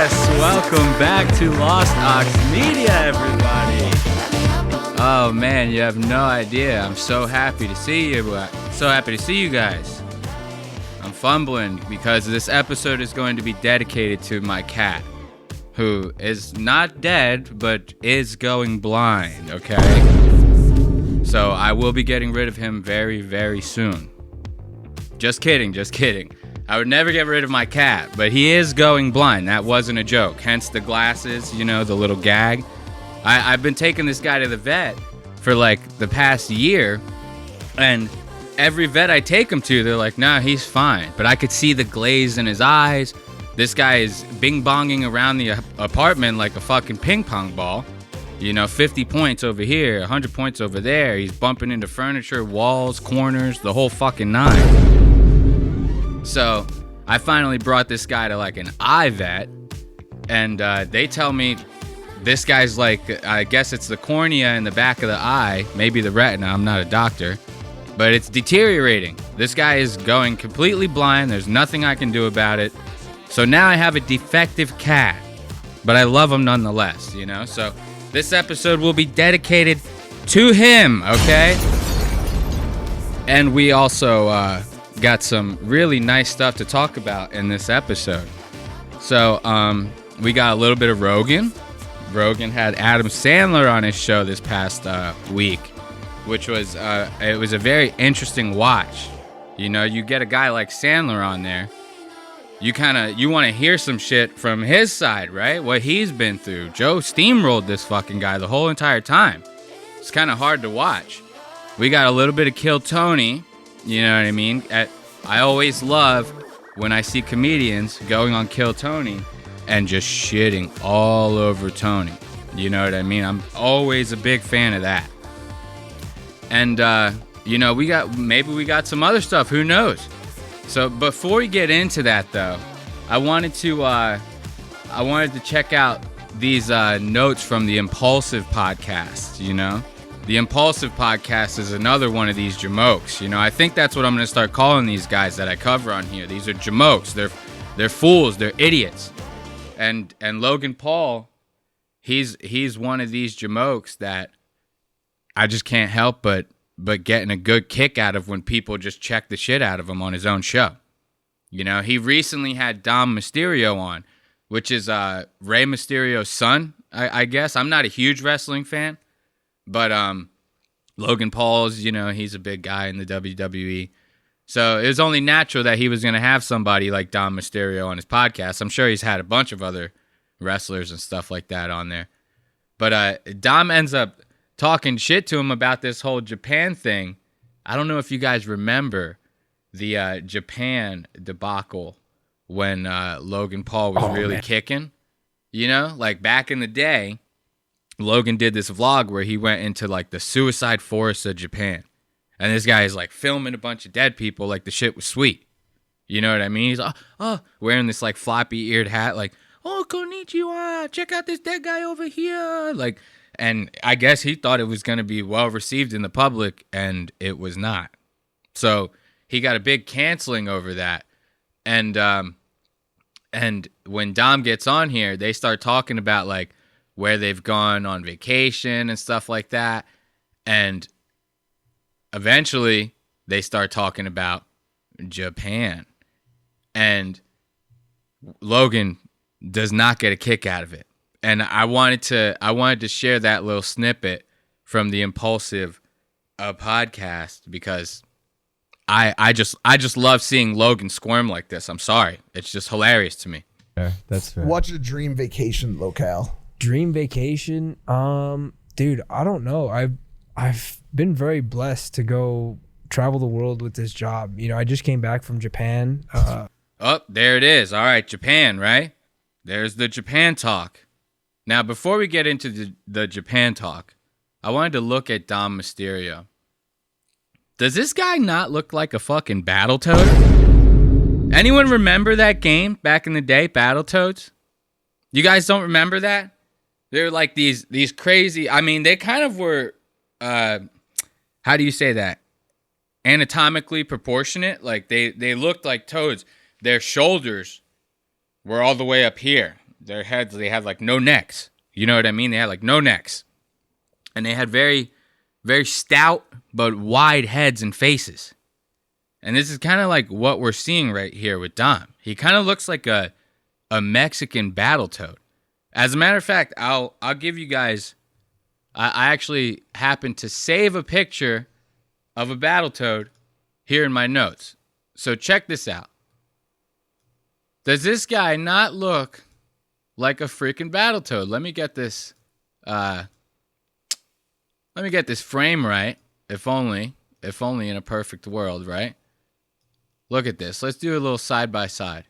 Welcome back to Lost Aux Media, everybody. Oh man, you have no idea. I'm so happy to see you. So happy to see you guys. I'm fumbling because this episode is going to be dedicated to my cat, who is not dead, but is going blind, okay? So I will be getting rid of him very, very soon. Just kidding. I would never get rid of my cat, but he is going blind. That wasn't a joke. Hence the glasses, the little gag. I've been taking this guy to the vet for like the past year, and every vet I take him to, they're like, nah, he's fine. But I could see the glaze in his eyes. This guy is bing-bonging around the apartment like a fucking ping pong ball. 50 points over here, 100 points over there. He's bumping into furniture, walls, corners, the whole fucking nine. So I finally brought this guy to like an eye vet, and they tell me this guy's like, I guess it's the cornea in the back of the eye, maybe the retina, I'm not a doctor, but it's deteriorating. This guy is going completely blind. There's nothing I can do about it. So now I have a defective cat, but I love him nonetheless, So this episode will be dedicated to him, okay? And we also got some really nice stuff to talk about in this episode. So we got a little bit of Rogan. Rogan had Adam Sandler on his show this past week, which was it was a very interesting watch. You get a guy like Sandler on there, you want to hear some shit from his side, right? What he's been through. Joe steamrolled this fucking guy the whole entire time. It's kind of hard to watch. We got a little bit of Kill Tony. You know what I mean? I always love when I see comedians going on Kill Tony and just shitting all over Tony. You know what I mean? I'm always a big fan of that. And, we got some other stuff. Who knows? So before we get into that, though, I wanted to check out these notes from the Impulsive podcast, The Impulsive podcast is another one of these jamokes. I think that's what I'm going to start calling these guys that I cover on here. These are jamokes. They're fools. They're idiots. And Logan Paul, he's one of these jamokes that I just can't help but getting a good kick out of when people just check the shit out of him on his own show. He recently had Dom Mysterio on, which is Rey Mysterio's son, I guess. I'm not a huge wrestling fan. But Logan Paul's, he's a big guy in the WWE. So it was only natural that he was going to have somebody like Dom Mysterio on his podcast. I'm sure he's had a bunch of other wrestlers and stuff like that on there. But Dom ends up talking shit to him about this whole Japan thing. I don't know if you guys remember the Japan debacle when Logan Paul was really kicking. Like back in the day. Logan did this vlog where he went into like the suicide forests of Japan. And this guy is like filming a bunch of dead people like the shit was sweet. You know what I mean? He's wearing this like floppy eared hat like, oh, konnichiwa, check out this dead guy over here. Like, and I guess he thought it was going to be well received in the public, and it was not. So he got a big canceling over that. And when Dom gets on here, they start talking about like, where they've gone on vacation and stuff like that. And eventually they start talking about Japan. And Logan does not get a kick out of it. And I wanted to share that little snippet from the Impulsive podcast because I just love seeing Logan squirm like this. I'm sorry. It's just hilarious to me. Yeah, that's fair. What's your dream vacation locale? Dream vacation, dude, I don't know. I've been very blessed to go travel the world with this job. I just came back from Japan. Oh, there it is. All right, Japan, right? There's the Japan talk. Now, before we get into the Japan talk, I wanted to look at Dom Mysterio. Does this guy not look like a fucking Battletoad? Anyone remember that game back in the day, Battletoads? You guys don't remember that? They're like these crazy, they kind of were, how do you say that? Anatomically proportionate. Like they looked like toads. Their shoulders were all the way up here. their heads, they had like no necks. You know what I mean? They had like no necks. And they had very, very stout but wide heads and faces. And this is kind of like what we're seeing right here with Dom. He kind of looks like a Mexican battletoad. As a matter of fact, I'll give you guys, I actually happened to save a picture of a battletoad here in my notes. So check this out. Does this guy not look like a freaking battletoad? Let me get this frame right. If only in a perfect world, right? Look at this. Let's do a little side by side.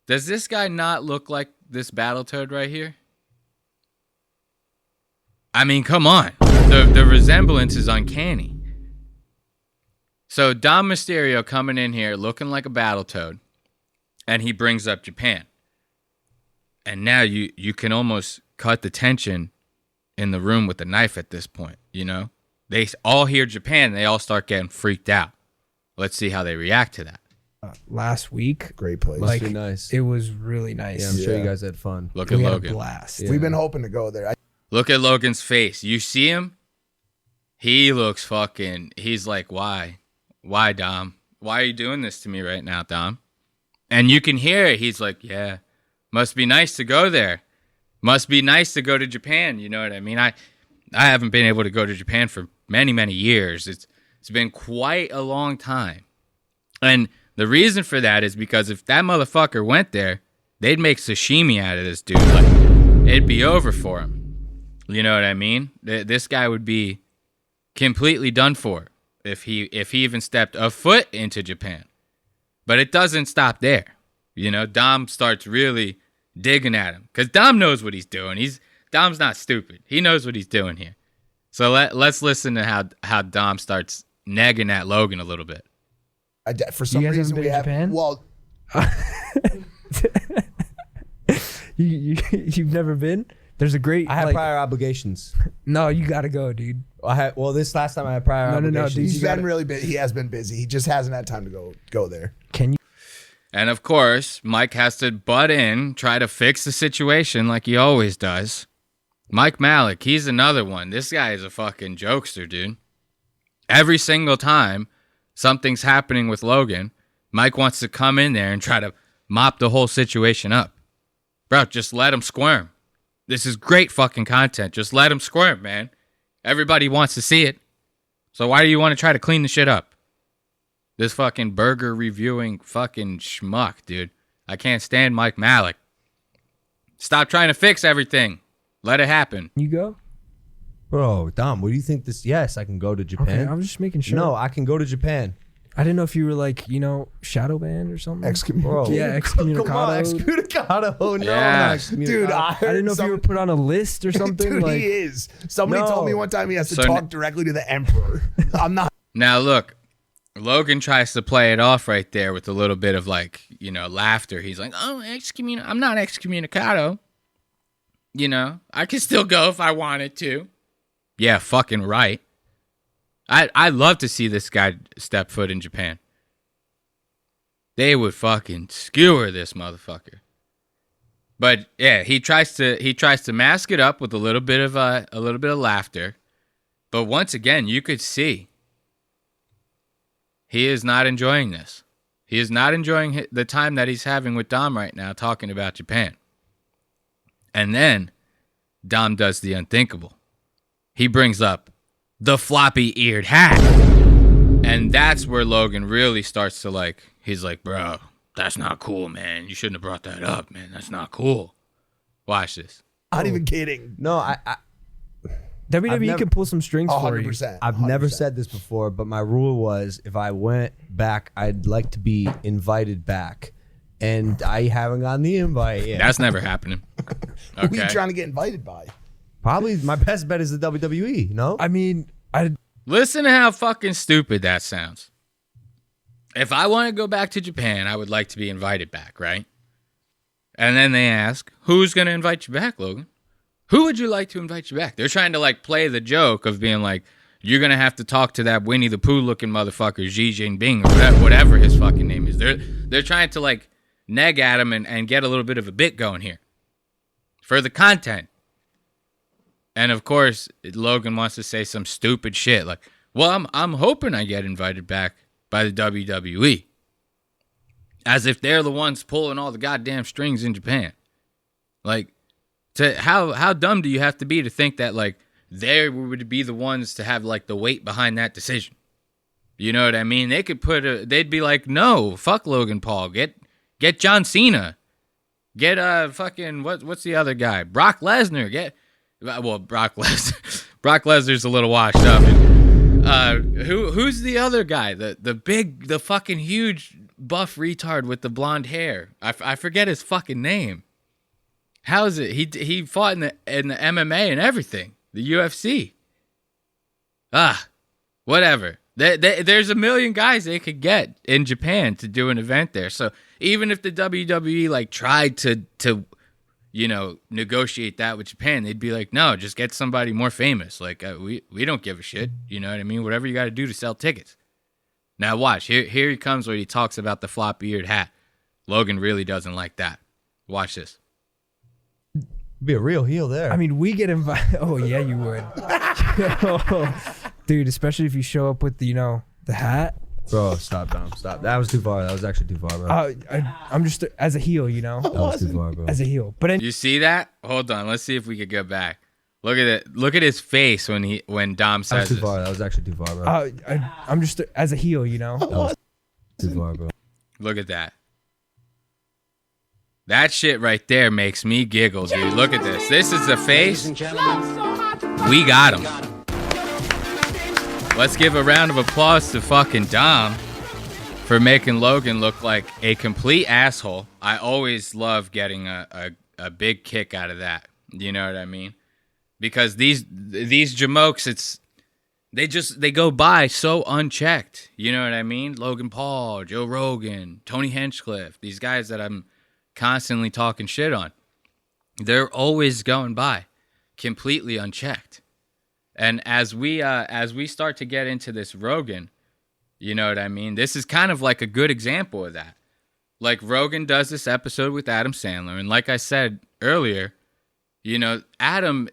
Does this guy not look like this battletoad right here? I mean, come on. The resemblance is uncanny. So Dom Mysterio coming in here looking like a battletoad, and he brings up Japan. And now you can almost cut the tension in the room with the knife at this point, you know? They all hear Japan, and they all start getting freaked out. Let's see how they react to that. Last week, Great place. like, Must be nice. it was really nice. Yeah, I'm sure you guys had fun. Look at We had a Logan. blast. Yeah. We've been hoping to go there. Look at Logan's face. You see him? He looks fucking... He's like, why? Why, Dom? Why are you doing this to me right now, Dom? And you can hear it. He's like, yeah, must be nice to go there. Must be nice to go to Japan. You know what I mean? I haven't been able to go to Japan for many, many years. It's been quite a long time. And the reason for that is because if that motherfucker went there, they'd make sashimi out of this dude. Like, it'd be over for him. You know what I mean? This guy would be completely done for if he even stepped a foot into Japan. But it doesn't stop there. You know, Dom starts really digging at him because Dom knows what he's doing. Dom's not stupid. He knows what he's doing here. So let's listen to how Dom starts negging at Logan a little bit. For some You guys reason, haven't we been have. to Japan? Well, You've never been? There's a great. I had like, prior obligations. No, you gotta go, dude. This last time I had prior No, obligations. dude, he's you been gotta- really busy. He has been busy. He just hasn't had time to go there. Can you? And of course, Mike has to butt in, try to fix the situation like he always does. Mike Malik, he's another one. This guy is a fucking jokester, dude. Every single time something's happening with Logan, Mike wants to come in there and try to mop the whole situation up. Bro, just let him squirm. This is great fucking content. Just let him squirm, man. Everybody wants to see it. So why do you want to try to clean the shit up? This fucking burger reviewing fucking schmuck, dude. I can't stand Mike Malik. Stop trying to fix everything. Let it happen. You go? Bro, Dom, what do you think this? Yes, I can go to Okay, Japan. I'm just making sure. No, I can go to Japan. I didn't know if you were like, shadow banned or something. Bro. Yeah, excommunicado. Come on, excommunicado. No, Yeah. I'm not excommunicado. Dude, I I heard didn't know if you were put on a list or something. Dude, like, he is. Somebody No. told me one time he has to So talk directly to the emperor. I'm not. Now, look, Logan tries to play it off right there with a little bit of, like, laughter. He's like, oh, I'm not excommunicado. I can still go if I wanted to. Yeah, fucking right. I'd love to see this guy step foot in Japan. They would fucking skewer this motherfucker. But yeah, he tries to mask it up with a little bit of laughter. But once again, you could see he is not enjoying this. He is not enjoying the time that he's having with Dom right now talking about Japan. And then Dom does the unthinkable. He brings up the floppy-eared hat. And that's where Logan really starts to he's like, bro, that's not cool, man. You shouldn't have brought that up, man. That's not cool. Watch this. Not even kidding. No, I WWE can pull some strings for you. 100%. I've never said this before, but my rule was if I went back, I'd like to be invited back. And I haven't gotten the invite yet. That's never happening. Who are you Okay. trying to get invited by? Probably my best bet is the WWE, no? I mean, Listen to how fucking stupid that sounds. If I want to go back to Japan, I would like to be invited back, right? And then they ask, who's going to invite you back, Logan? Who would you like to invite you back? They're trying to play the joke of being like, you're going to have to talk to that Winnie the Pooh looking motherfucker, Xi Jinping, or whatever his fucking name is. They're trying to neg at him and get a little bit of a bit going here. for the content. And of course, Logan wants to say some stupid shit like, well, I'm hoping I get invited back by the WWE. As if they're the ones pulling all the goddamn strings in Japan. Like, how dumb do you have to be to think that, like, they would be the ones to have, like, the weight behind that decision? You know what I mean? They could they'd be like, no, fuck Logan Paul. Get John Cena. Get fucking what's the other guy? Brock Lesnar. Brock Lesnar. Brock Lesnar's a little washed up. Who's the other guy? The fucking huge buff retard with the blonde hair. I forget his fucking name. How is it? He fought in the MMA and everything. The UFC. Whatever. There's a million guys they could get in Japan to do an event there. So even if the WWE like tried to negotiate that with Japan, they'd be like, no, just get somebody more famous. Like we don't give a shit. You know what I mean? Whatever you got to do to sell tickets. Now watch. Here he comes where he talks about the floppy-eared hat. Logan really doesn't like that. Watch this. Be a real heel there. I mean, we get invited. Oh yeah, you would. Dude, especially if you show up with the hat. Bro, stop, Dom. Stop. That was too far. That was actually too far, bro. I'm just as a heel, That was too far, bro. as a heel. But You see that? Hold on. Let's see if we could go back. Look at it. Look at his face when Dom That says was too this. far. That was actually too far, bro. I'm just as a heel, That was too far, bro. Look at that. That shit right there makes me giggle, dude. Look at this. This is the face. We got him. Let's give a round of applause to fucking Dom for making Logan look like a complete asshole. I always love getting a big kick out of that. You know what I mean? Because these jamokes, they go by so unchecked. You know what I mean? Logan Paul, Joe Rogan, Tony Hinchcliffe, these guys that I'm constantly talking shit on. They're always going by completely unchecked. And as we start to get into this Rogan, you know what I mean? This is kind of like a good example of that. Like Rogan does this episode with Adam Sandler, and like I said earlier, Adam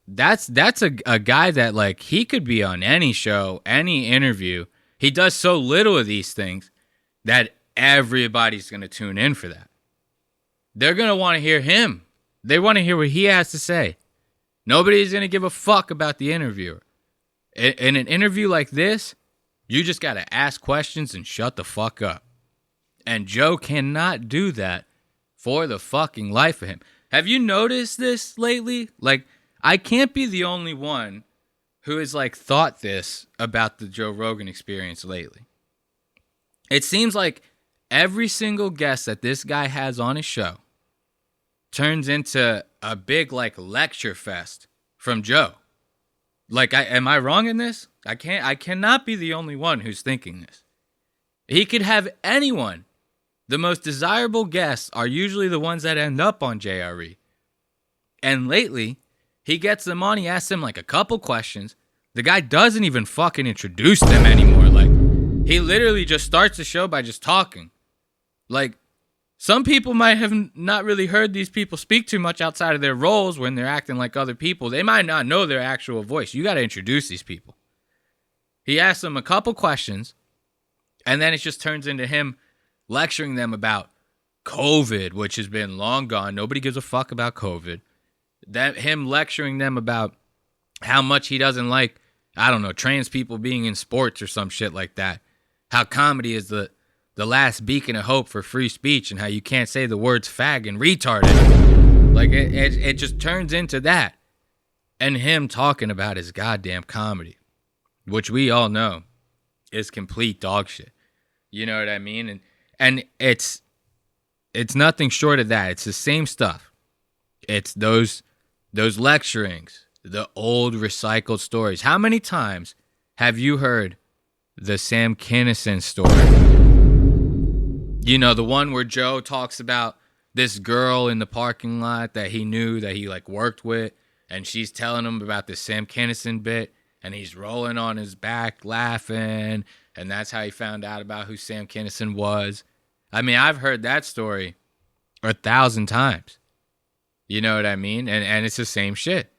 that's a guy that like he could be on any show, any interview. He does so little of these things that everybody's going to tune in for that. They're going to want to hear him. They want to hear what he has to say. Nobody's going to give a fuck about the interviewer. In an interview like this, you just got to ask questions and shut the fuck up. And Joe cannot do that for the fucking life of him. Have you noticed this lately? Like, I can't be the only one who has, like, thought this about the Joe Rogan experience lately. It seems like every single guest that this guy has on his show turns into a big, like, lecture fest from Joe. Like, am I wrong in this? I cannot be the only one who's thinking this. He could have anyone. The most desirable guests are usually the ones that end up on JRE. And lately, he gets them on, he asks them like a couple questions. The guy doesn't even fucking introduce them anymore. Like, he literally just starts the show by just talking. Like, some people might have not really heard these people speak too much outside of their roles when they're acting like other people. They might not know their actual voice. You got to introduce these people. He asks them a couple questions, and then it just turns into him lecturing them about COVID, which has been long gone. Nobody gives a fuck about COVID. That him lecturing them about how much he doesn't like, I don't know, trans people being in sports or some shit like that. How comedy is the last beacon of hope for free speech, and how you can't say the words fag and retard anymore. Like, it just turns into that. And him talking about his goddamn comedy, which we all know is complete dog shit. You know what I mean? And it's nothing short of that. It's the same stuff. It's those lecturings, the old recycled stories. How many times have you heard the Sam Kinison story? You know, the one where Joe talks about this girl in the parking lot that he knew, that he like worked with, and she's telling him about the Sam Kinison bit, and he's rolling on his back laughing, and that's how he found out about who Sam Kinison was. I mean, I've heard that story 1,000 times. You know what I mean? And it's the same shit.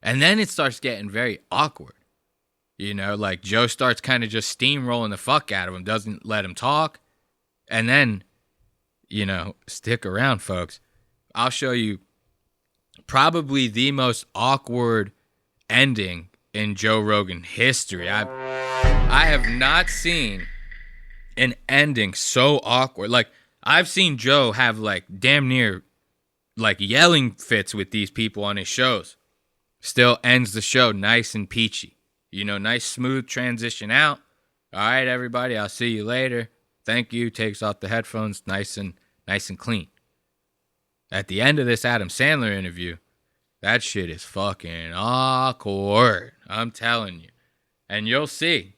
And then it starts getting very awkward. You know, like Joe starts kind of just steamrolling the fuck out of him, doesn't let him talk. And then, you know, stick around, folks. I'll show you probably the most awkward ending in Joe Rogan history. I have not seen an ending so awkward. Like, I've seen Joe have like damn near like yelling fits with these people on his shows. Still ends the show nice and peachy. You know, nice smooth transition out. All right, everybody, I'll see you later. Thank you. Takes off the headphones, nice and clean. At the end of this Adam Sandler interview, that shit is fucking awkward. I'm telling you. And you'll see.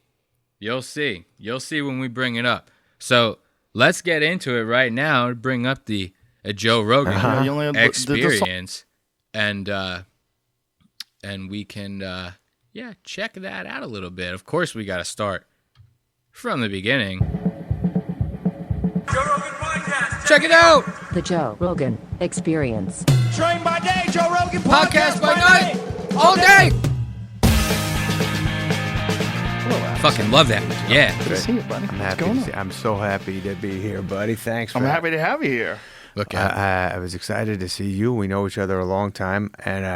You'll see when we bring it up. So let's get into it right now. Bring up the Joe Rogan experience, and we can check that out a little bit. Of course, we got to start from the beginning. Joe Rogan Podcast. Check it out. The Joe Rogan Experience. Train by day, Joe Rogan Podcast by night, all day. Fucking love that. Yeah. Good to see you, buddy. I'm so happy to be here, buddy. Thanks. I'm happy to have you here. Look I was excited to see you. We know each other a long time, and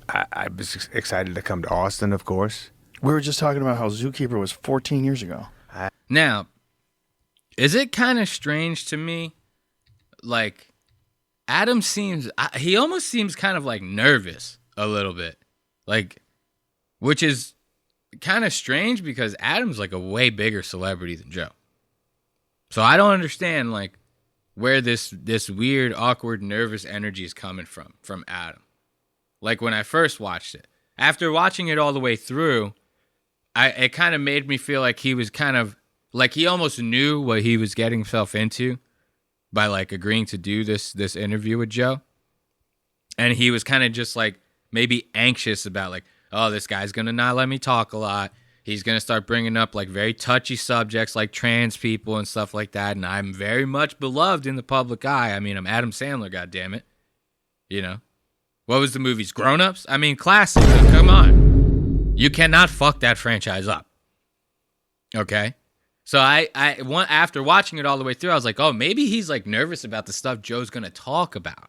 I was excited to come to Austin, of course. We were just talking about how Zookeeper was 14 years ago. Now, is it kind of strange to me? Like, Adam he almost seems kind of like nervous a little bit. Like, which is kind of strange because Adam's like a way bigger celebrity than Joe. So I don't understand like where this weird, awkward, nervous energy is coming from Adam. Like when I first watched it. After watching it all the way through, it kind of made me feel like he was kind of like he almost knew what he was getting himself into by like agreeing to do this interview with Joe. And he was kind of just like maybe anxious about like, oh, this guy's going to not let me talk a lot. He's going to start bringing up like very touchy subjects like trans people and stuff like that. And I'm very much beloved in the public eye. I mean, I'm Adam Sandler, goddammit. You know? What was the movies? Grown Ups? I mean, classic. Come on. You cannot fuck that franchise up. Okay? So after watching it all the way through, I was like, oh, maybe he's like nervous about the stuff Joe's going to talk about.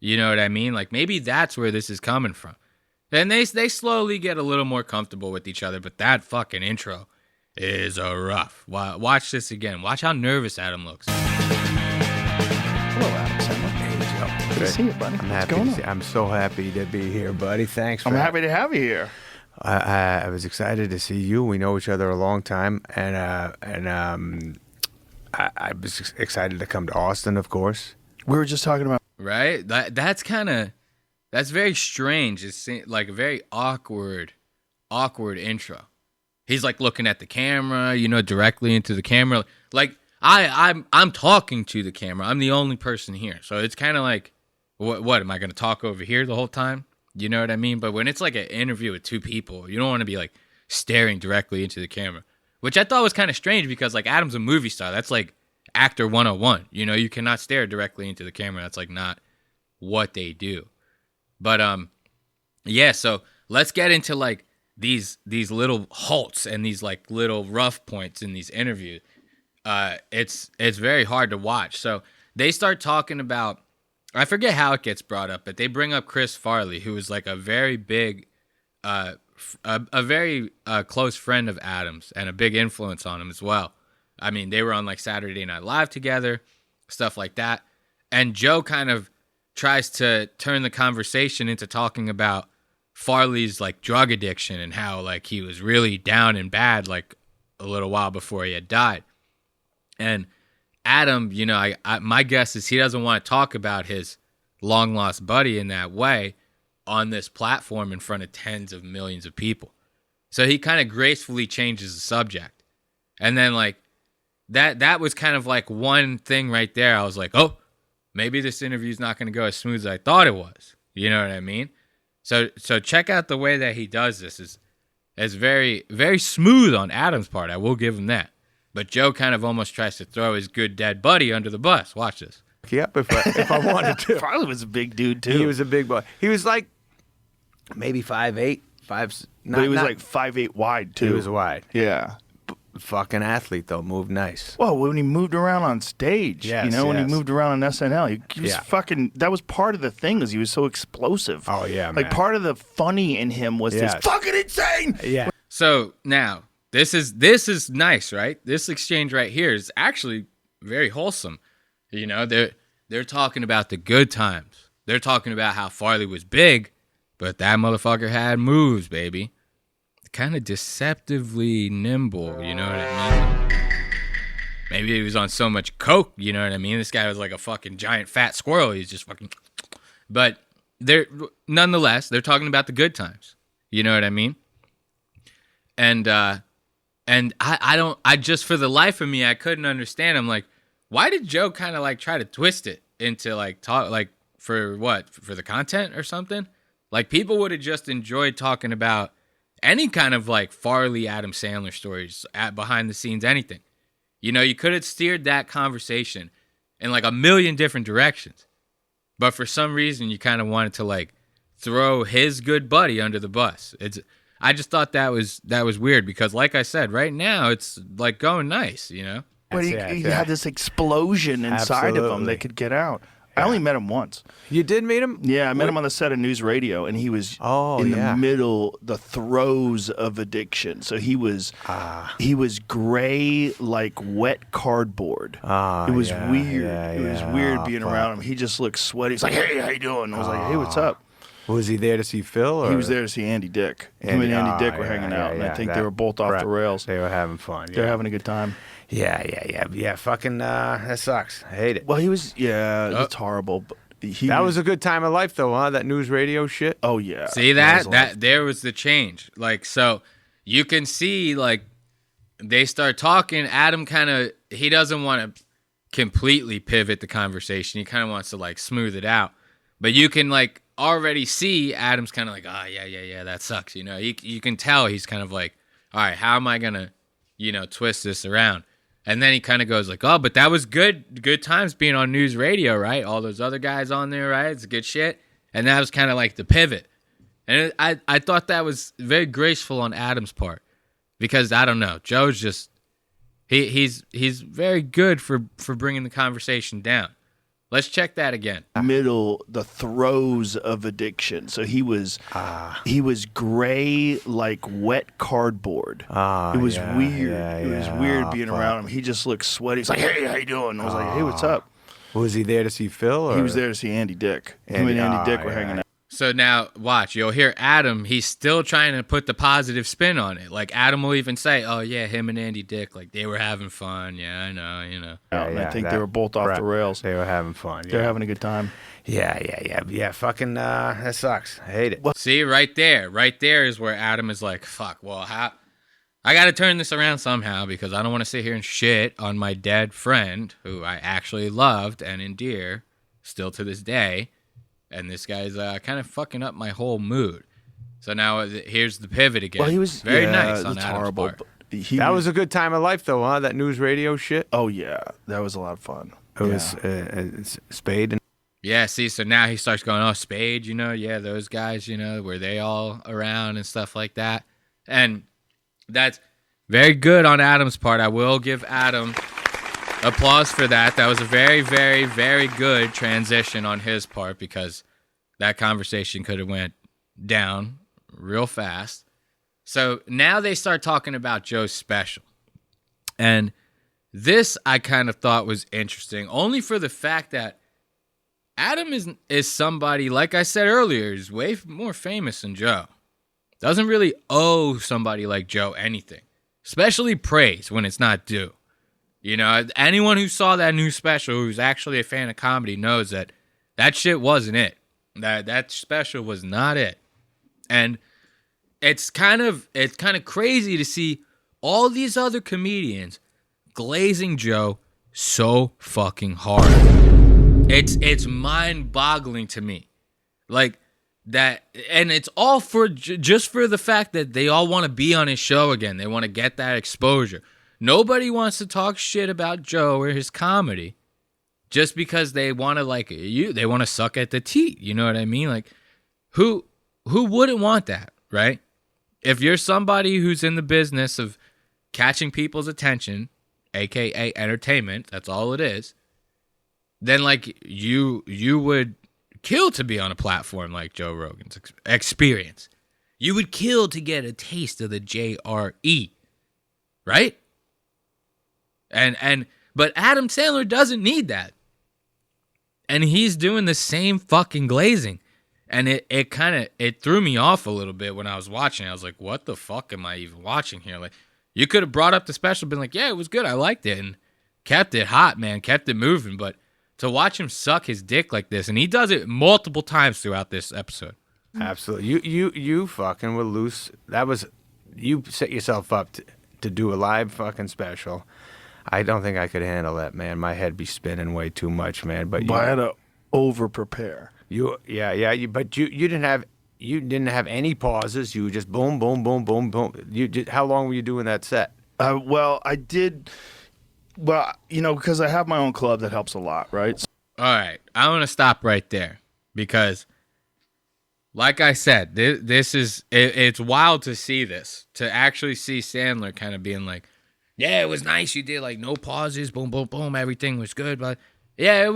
You know what I mean? Like maybe that's where this is coming from. And they slowly get a little more comfortable with each other, but that fucking intro is a rough. Watch this again. Watch how nervous Adam looks. Hello, Adam Sandler. Hey, Joe. Good to see you, buddy. I'm so happy to be here, buddy. Thanks. I'm happy to have you here. I was excited to see you. We know each other a long time, and I was excited to come to Austin, of course. We were just talking about Right? That's very strange. It's like a very awkward intro. He's like looking at the camera, you know, directly into the camera. Like I'm talking to the camera. I'm the only person here. So it's kind of like, what am I going to talk over here the whole time? You know what I mean? But when it's like an interview with two people, you don't want to be like staring directly into the camera, which I thought was kind of strange because like Adam's a movie star. That's like actor 101. You know, you cannot stare directly into the camera. That's like not what they do. But yeah, so let's get into like these little halts and these like little rough points in these interviews. It's very hard to watch. So they start talking about, I forget how it gets brought up, but they bring up Chris Farley, who is like a very big, a very close friend of Adam's and a big influence on him as well. I mean, they were on like Saturday Night Live together, stuff like that. And Joe kind of tries to turn the conversation into talking about Farley's like drug addiction and how like he was really down and bad like a little while before he had died. And Adam, you know, my guess is he doesn't want to talk about his long lost buddy in that way on this platform in front of tens of millions of people. So he kind of gracefully changes the subject. And then like that was kind of like one thing right there. I was like, oh, maybe this interview is not going to go as smooth as I thought it was. You know what I mean? So check out the way that he does this. Is very, very smooth on Adam's part. I will give him that. But Joe kind of almost tries to throw his good dead buddy under the bus. Watch this. you up if I wanted to. Farley was a big dude too. He was a big boy. He was like maybe 5'8", 5. But he was like 5'8" wide too. He was wide. Yeah. Fucking athlete though, moved nice. Well, when he moved around on stage, Yes, when he yes. moved around on SNL, he was Yeah. fucking. That was part of the thing, is he was so explosive. Oh, yeah, like man. part of the funny in him was this Yes. fucking insane. Yeah. So now this is nice, right? This exchange right here is actually very wholesome. You know, they're talking about the good times. They're talking about how Farley was big, but that motherfucker had moves, baby. Kind of deceptively nimble, you know what I mean? Maybe he was on so much coke, you know what I mean? This guy was like a fucking giant fat squirrel. He's just fucking. But nonetheless, they're talking about the good times. You know what I mean? And I just, for the life of me, I couldn't understand. I'm like, why did Joe kind of like try to twist it into like talk, like for what? For the content or something? Like people would have just enjoyed talking about any kind of like Farley, Adam Sandler stories at behind the scenes, anything. You know, you could have steered that conversation in like a million different directions. But for some reason, you kind of wanted to like throw his good buddy under the bus. I just thought that was weird because, like I said, right now it's like going nice, you know? But he had this explosion inside of him Absolutely. that could get out. I only met him once. You did meet him? Yeah, I met him on the set of News Radio, and he was in the middle, the throes of addiction. So he was gray like wet cardboard. It was weird. It was weird being around him. He just looked sweaty. He's like, "Hey, how you doing?" I was like, "Hey, what's up?" Was he there to see Phil? Or? He was there to see Andy Dick. Him and Andy Dick were hanging out, and I think they were both off the rails. They were having fun. They're having a good time. Yeah. Fucking, that sucks. I hate it. Well, he was, it's horrible. But That was a good time of life, though, huh? That news radio shit. Oh yeah. See that there was the change. Like, so you can see like they start talking. Adam he doesn't want to completely pivot the conversation. He kind of wants to like smooth it out. But you can like already see Adam's kind of like, yeah, that sucks. You know, you can tell he's kind of like, all right, how am I gonna, twist this around? And then he kind of goes like, oh, but that was good times being on news radio, right? All those other guys on there, right? It's good shit. And that was kind of like the pivot. And I thought that was very graceful on Adam's part because I don't know, Joe's just he's very good for bringing the conversation down. Let's check that again. The throes of addiction. So he was gray like wet cardboard. It was weird. It was weird being around him. He just looked sweaty. He's like, "Hey, how you doing?" I was like, "Hey, what's up?" Was he there to see Phil? Or? He was there to see Andy Dick. Him and Andy Dick were hanging out. So now, watch. You'll hear Adam. He's still trying to put the positive spin on it. Like, Adam will even say, oh, yeah, him and Andy Dick, like, they were having fun. Yeah, I know. And I think they were both off the rails. They were having fun. They're having a good time. Yeah. Fucking, that sucks. I hate it. See, right there is where Adam is like, fuck, well, how... I got to turn this around somehow because I don't want to sit here and shit on my dead friend who I actually loved and endear still to this day. And this guy's kind of fucking up my whole mood. So now here's the pivot again. Well, he was very nice on that's Adam's horrible. part. That was a good time of life, though, huh? That news radio shit. Oh yeah, that was a lot of fun. It was Spade and. Yeah, see, so now he starts going, oh, Spade, those guys, were they all around and stuff like that? And that's very good on Adam's part. I will give Adam applause for that. That was a very, very, very good transition on his part because that conversation could have went down real fast. So now they start talking about Joe's special. And this I kind of thought was interesting, only for the fact that Adam is somebody, like I said earlier, is way more famous than Joe. Doesn't really owe somebody like Joe anything, especially praise when it's not due. Anyone who saw that new special who's actually a fan of comedy knows that shit wasn't it. That special was not it. And it's kind of crazy to see all these other comedians glazing Joe so fucking hard. It's mind-boggling to me. Like that, and it's all for just for the fact that they all want to be on his show again. They want to get that exposure. Nobody wants to talk shit about Joe or his comedy. just because they want to like you, they want to suck at the teat. You know what I mean? Like, who wouldn't want that, right? If you're somebody who's in the business of catching people's attention, aka entertainment, that's all it is, then like you would kill to be on a platform like Joe Rogan's Experience. You would kill to get a taste of the JRE, right? But Adam Sandler doesn't need that. And he's doing the same fucking glazing. And it threw me off a little bit when I was watching it. I was like, what the fuck am I even watching here? Like, you could have brought up the special, been like, yeah, it was good. I liked it. And kept it hot, man. Kept it moving. But to watch him suck his dick like this, and he does it multiple times throughout this episode. Absolutely. You fucking were loose. You set yourself up to do a live fucking special. I don't think I could handle that, man. My head be spinning way too much, man. But I had to over prepare. But you didn't have any pauses. You just boom, boom, boom, boom, boom. How long were you doing that set? Well, I did. Well, because I have my own club, that helps a lot, right? All right, I want to stop right there because, like I said, this is it's wild to see this, to actually see Sandler kind of being like, yeah, it was nice. You did like no pauses, boom, boom, boom. Everything was good, but yeah, it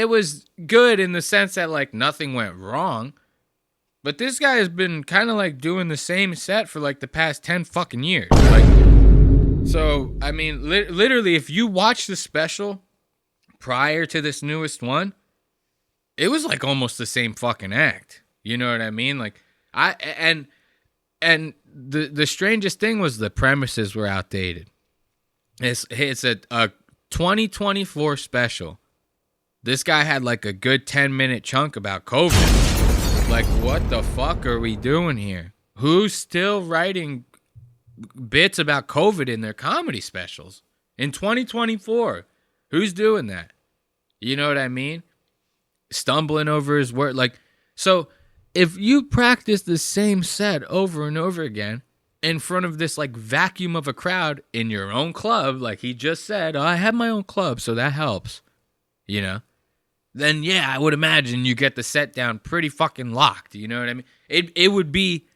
was good in the sense that like nothing went wrong. But this guy has been kind of like doing the same set for like the past 10 fucking years. Like, so I mean, literally, if you watch the special prior to this newest one, it was like almost the same fucking act. You know what I mean? Like and the strangest thing was the premises were outdated. It's a 2024 special. This guy had like a good 10-minute chunk about COVID. Like, what the fuck are we doing here? Who's still writing bits about COVID in their comedy specials in 2024? Who's doing that? You know what I mean? Stumbling over his word. Like, so if you practice the same set over and over again in front of this like vacuum of a crowd in your own club, like he just said, I have my own club, so that helps, then yeah, I would imagine you get the set down pretty fucking locked. You know what I mean? It would be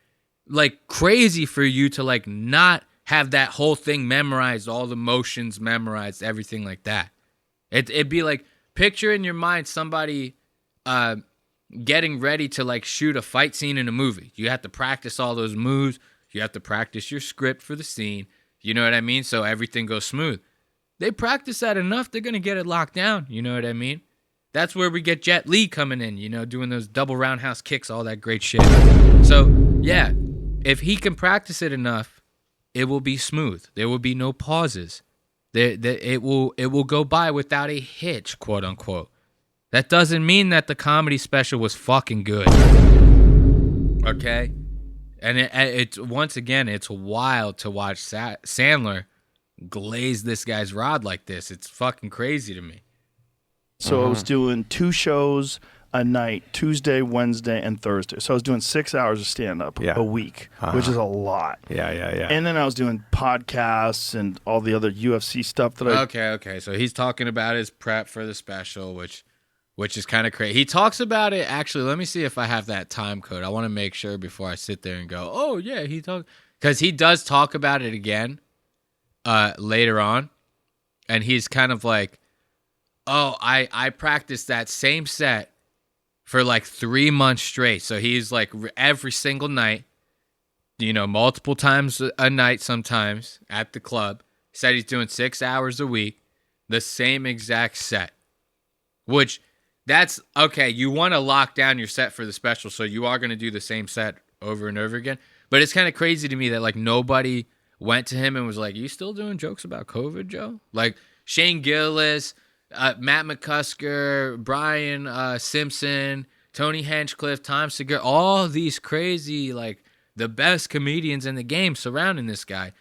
like crazy for you to like not have that whole thing memorized, all the motions memorized, everything like that. It'd be like, picture in your mind somebody getting ready to like shoot a fight scene in a movie. You have to practice all those moves. You have to practice your script for the scene. You know what I mean? So everything goes smooth. They practice that enough, they're going to get it locked down. You know what I mean? That's where we get Jet Li coming in, doing those double roundhouse kicks, all that great shit. So, yeah, if he can practice it enough, it will be smooth. There will be no pauses. It will go by without a hitch, quote unquote. That doesn't mean that the comedy special was fucking good. Okay? And it's once again, it's wild to watch Sandler glaze this guy's rod like this. It's fucking crazy to me. So I was doing 2 shows a night, Tuesday, Wednesday, and Thursday. So I was doing 6 hours of stand-up a week, which is a lot. Yeah. And then I was doing podcasts and all the other UFC stuff that I... Okay. So he's talking about his prep for the special, which is kind of crazy. He talks about it, actually, let me see if I have that time code. I want to make sure before I sit there and go, oh, yeah, because he does talk about it again later on, and he's kind of like, oh, I practiced that same set for like 3 months straight. So he's like every single night, multiple times a night sometimes at the club. Said he's doing 6 hours a week, the same exact set, which... That's okay. You want to lock down your set for the special, so you are going to do the same set over and over again. But it's kind of crazy to me that like nobody went to him and was like, "You still doing jokes about COVID, Joe?" Like Shane Gillis, Matt McCusker, Brian Simpson, Tony Hinchcliffe, Tom Segura, all these crazy like the best comedians in the game surrounding this guy.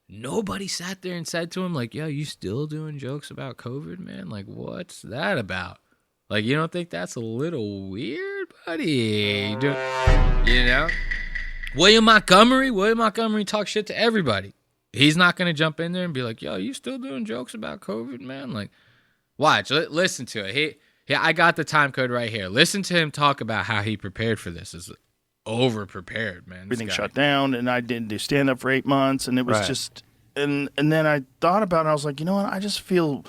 Nobody sat there and said to him like, "Yo, you still doing jokes about COVID, man? Like, what's that about?" Like, you don't think that's a little weird, buddy? William Montgomery talks shit to everybody. He's not going to jump in there and be like, yo, you still doing jokes about COVID, man? Like, Watch, listen to it. I got the time code right here. Listen to him talk about how he prepared for this. Is over prepared, man. Everything shut down, and I didn't do stand up for 8 months, and it was just, and then I thought about it. I was like, you know what? I just feel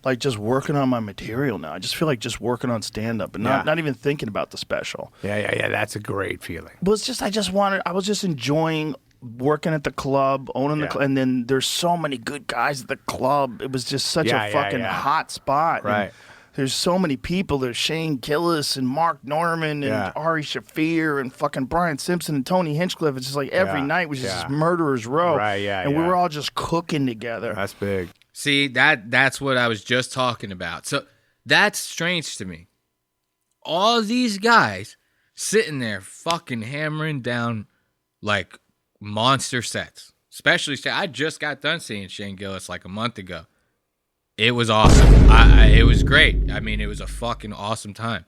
like just working on my material now. I just feel like just working on stand up and not even thinking about the special. Yeah. That's a great feeling. But it's just I was just enjoying working at the club, owning the club, and then there's so many good guys at the club. It was just such a fucking hot spot. Right. And there's so many people. There's Shane Gillis and Mark Norman and Ari Shaffir and fucking Brian Simpson and Tony Hinchcliffe. It's just like every night was just murderer's row. Right, and we were all just cooking together. That's big. See, that's what I was just talking about. So that's strange to me. All these guys sitting there fucking hammering down like monster sets. Especially, I just got done seeing Shane Gillis like a month ago. It was awesome. It was great. I mean, it was a fucking awesome time.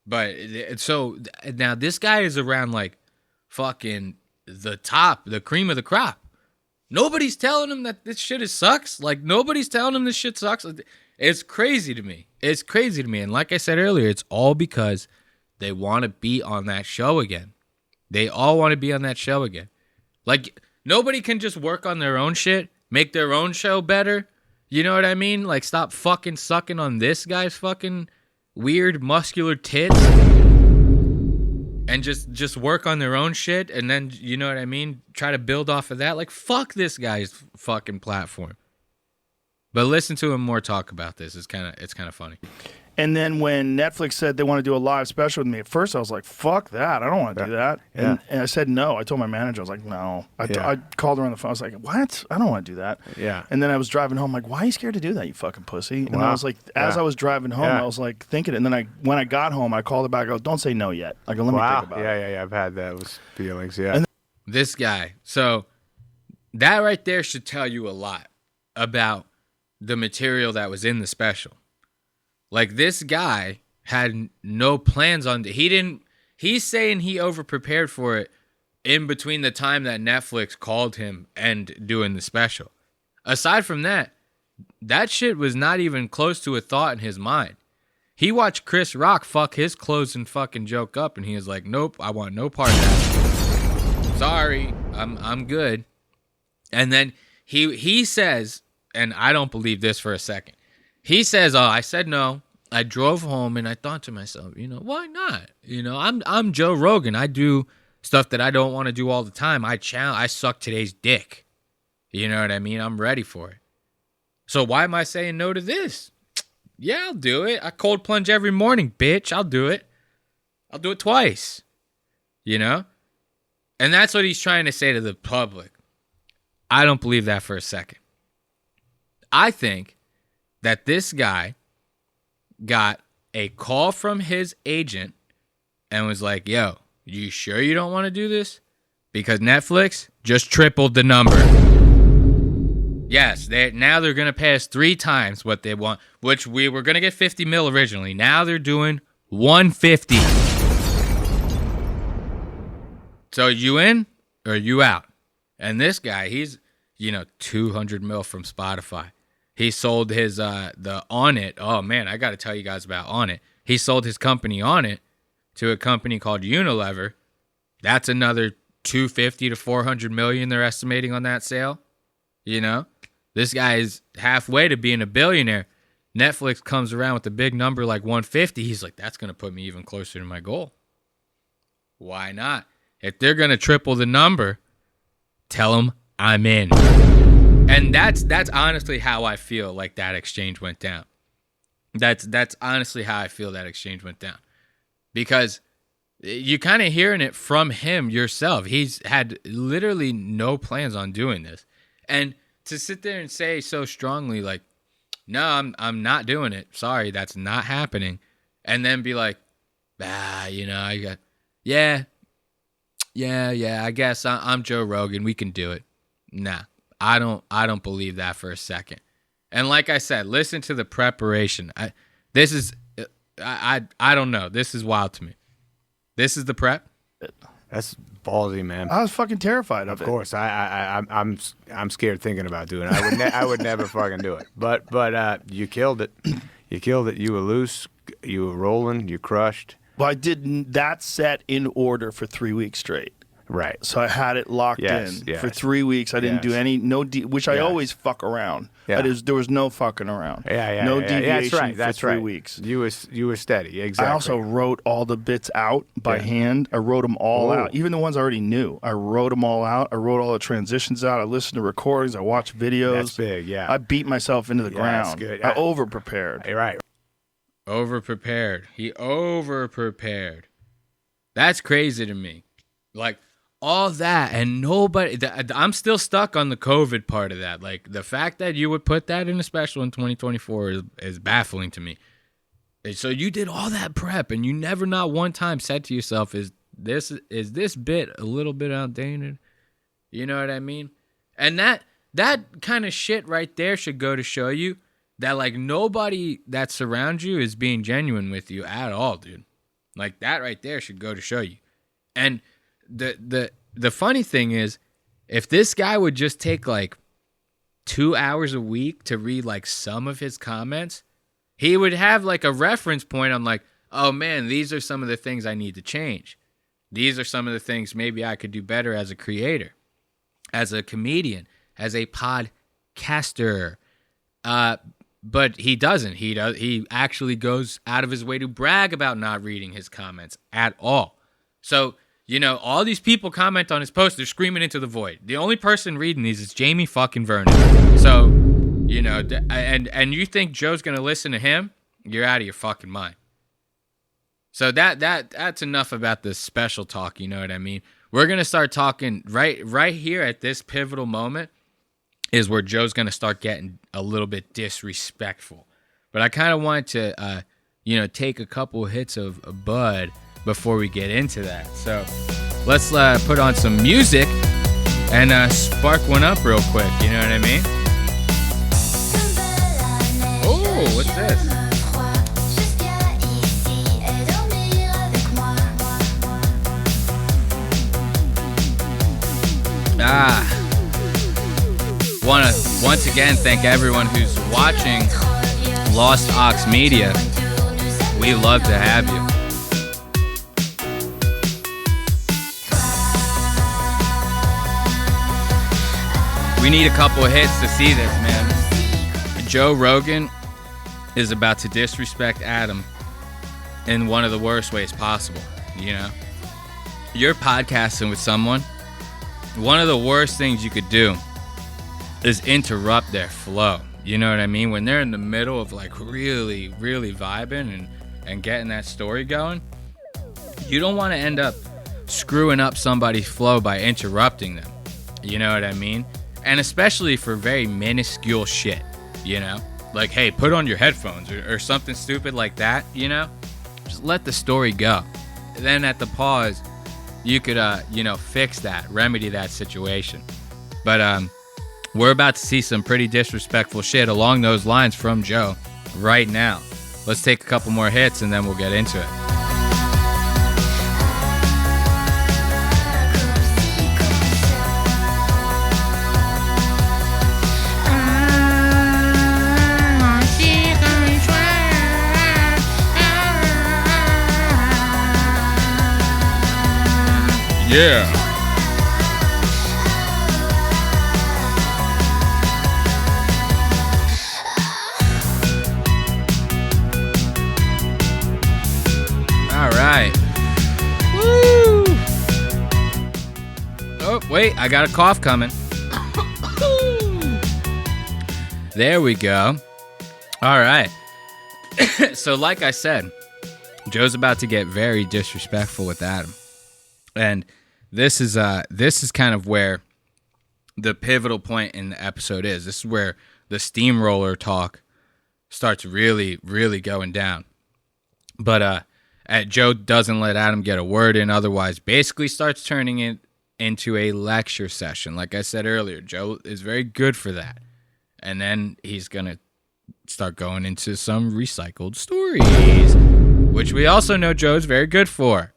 But so now this guy is around like fucking the top, the cream of the crop. Nobody's telling him that this shit sucks. Like, nobody's telling him this shit sucks. It's crazy to me. It's crazy to me. And like I said earlier, it's all because they want to be on that show again. They all want to be on that show again. Like, nobody can just work on their own shit, make their own show better. You know what I mean? Like, stop fucking sucking on this guy's fucking weird muscular tits and just work on their own shit, and then, you know what I mean, try to build off of that. Like, fuck this guy's fucking platform. But listen to him more talk about this. It's kind of funny. And then when Netflix said they want to do a live special with me, at first I was like, fuck that. I don't want to do that. And I said no. I told my manager, I was like, no. I called her on the phone. I was like, what? I don't want to do that. Yeah. And then I was driving home, like, why are you scared to do that, you fucking pussy? And I was like, as I was driving home, I was like thinking it. And then when I got home, I called her back. I go, don't say no yet. I go, let me think about it. Yeah. I've had those feelings, This guy. So that right there should tell you a lot about the material that was in the special. Like, this guy had no plans on it. He's saying he overprepared for it in between the time that Netflix called him and doing the special. Aside from that, that shit was not even close to a thought in his mind. He watched Chris Rock fuck his closing fucking joke up, and he was like, nope, I want no part of that. Sorry, I'm good. And then he says, and I don't believe this for a second, he says, oh, I said no. I drove home and I thought to myself, why not? I'm Joe Rogan. I do stuff that I don't want to do all the time. I suck today's dick. You know what I mean? I'm ready for it. So why am I saying no to this? Yeah, I'll do it. I cold plunge every morning, bitch. I'll do it. I'll do it twice. And that's what he's trying to say to the public. I don't believe that for a second. I think that this guy got a call from his agent and was like, yo, you sure you don't want to do this? Because Netflix just tripled the number. Yes, now they're going to pay us 3 times what they want, which we were going to get 50 mil originally. Now they're doing 150. So you in or you out? And this guy, he's, 200 mil from Spotify. He sold his, the On It. Oh, man, I got to tell you guys about On It. He sold his company On It to a company called Unilever. That's another 250 to 400 million they're estimating on that sale. This guy is halfway to being a billionaire. Netflix comes around with a big number like 150. He's like, that's going to put me even closer to my goal. Why not? If they're going to triple the number, tell them I'm in. And that's honestly how I feel like that exchange went down. That's honestly how I feel that exchange went down. Because you kind of hearing it from him yourself. He's had literally no plans on doing this. And to sit there and say so strongly, like, no, I'm not doing it. Sorry, that's not happening. And then be like, I got, yeah, I guess I'm Joe Rogan. We can do it. Nah. I don't believe that for a second. And like I said, listen to the preparation. I don't know. This is wild to me. This is the prep? That's ballsy, man. I was fucking terrified of it. Of course, I'm scared thinking about doing it. I would never fucking do it. But you killed it. You killed it. You were loose. You were rolling. You crushed. Well, I did that set in order for 3 weeks straight. Right. So I had it locked in for 3 weeks. I didn't do any which I always fuck around. Yeah. There was no fucking around. No deviation for 3 weeks. You were steady. Exactly. I also wrote all the bits out by hand. I wrote them all out, even the ones I already knew. I wrote them all out. I wrote all the transitions out. I listened to recordings. I watched videos. That's big. Yeah. I beat myself into the ground. That's good. I over prepared. Right. Over prepared. He over prepared. That's crazy to me. Like. All that and nobody. I'm still stuck on the COVID part of that. Like the fact that you would put that in a special in 2024 is baffling to me. And so you did all that prep and you never not one time said to yourself, "Is this bit a little bit outdated?" You know what I mean? And that kind of shit right there should go to show you that like nobody that surrounds you is being genuine with you at all, dude. Like that right there should go to show you. And the funny thing is, if this guy would just take like 2 hours a week to read like some of his comments, he would have like a reference point on like, oh man, these are some of the things I need to change. These are some of the things maybe I could do better as a creator, as a comedian, as a podcaster. But he doesn't. He actually goes out of his way to brag about not reading his comments at all. So, you know, all these people comment on his post, they're screaming into the void. The only person reading these is Jamie fucking Vernon. So, you know, and you think Joe's going to listen to him? You're out of your fucking mind. So that's enough about the special talk, you know what I mean? We're going to start talking right here at this pivotal moment is where Joe's going to start getting a little bit disrespectful. But I kind of want to, take a couple hits of Bud before we get into that. So let's put on some music and spark one up real quick, you know what I mean? Oh, what's this? Want to once again thank everyone who's watching Lost Aux Media. We love to have you. We need a couple of hits to see this, man. Joe Rogan is about to disrespect Adam in one of the worst ways possible, you know? You're podcasting with someone. One of the worst things you could do is interrupt their flow. You know what I mean? When they're in the middle of like really, really vibing and getting that story going, you don't want to end up screwing up somebody's flow by interrupting them. You know what I mean? And especially for very minuscule shit, you know? Like, hey, put on your headphones or something stupid like that, you know? Just let the story go. Then at the pause, you could, fix that, remedy that situation. But we're about to see some pretty disrespectful shit along those lines from Joe right now. Let's take a couple more hits and then we'll get into it. Yeah. All right. Woo. Oh, wait, I got a cough coming. There we go. All right. So like I said, Joe's about to get very disrespectful with Adam. And this is kind of where the pivotal point in the episode is. This is where the steamroller talk starts really, really going down. But Joe doesn't let Adam get a word in, otherwise basically starts turning it into a lecture session. Like I said earlier, Joe is very good for that. And then he's going to start going into some recycled stories, which we also know Joe's very good for.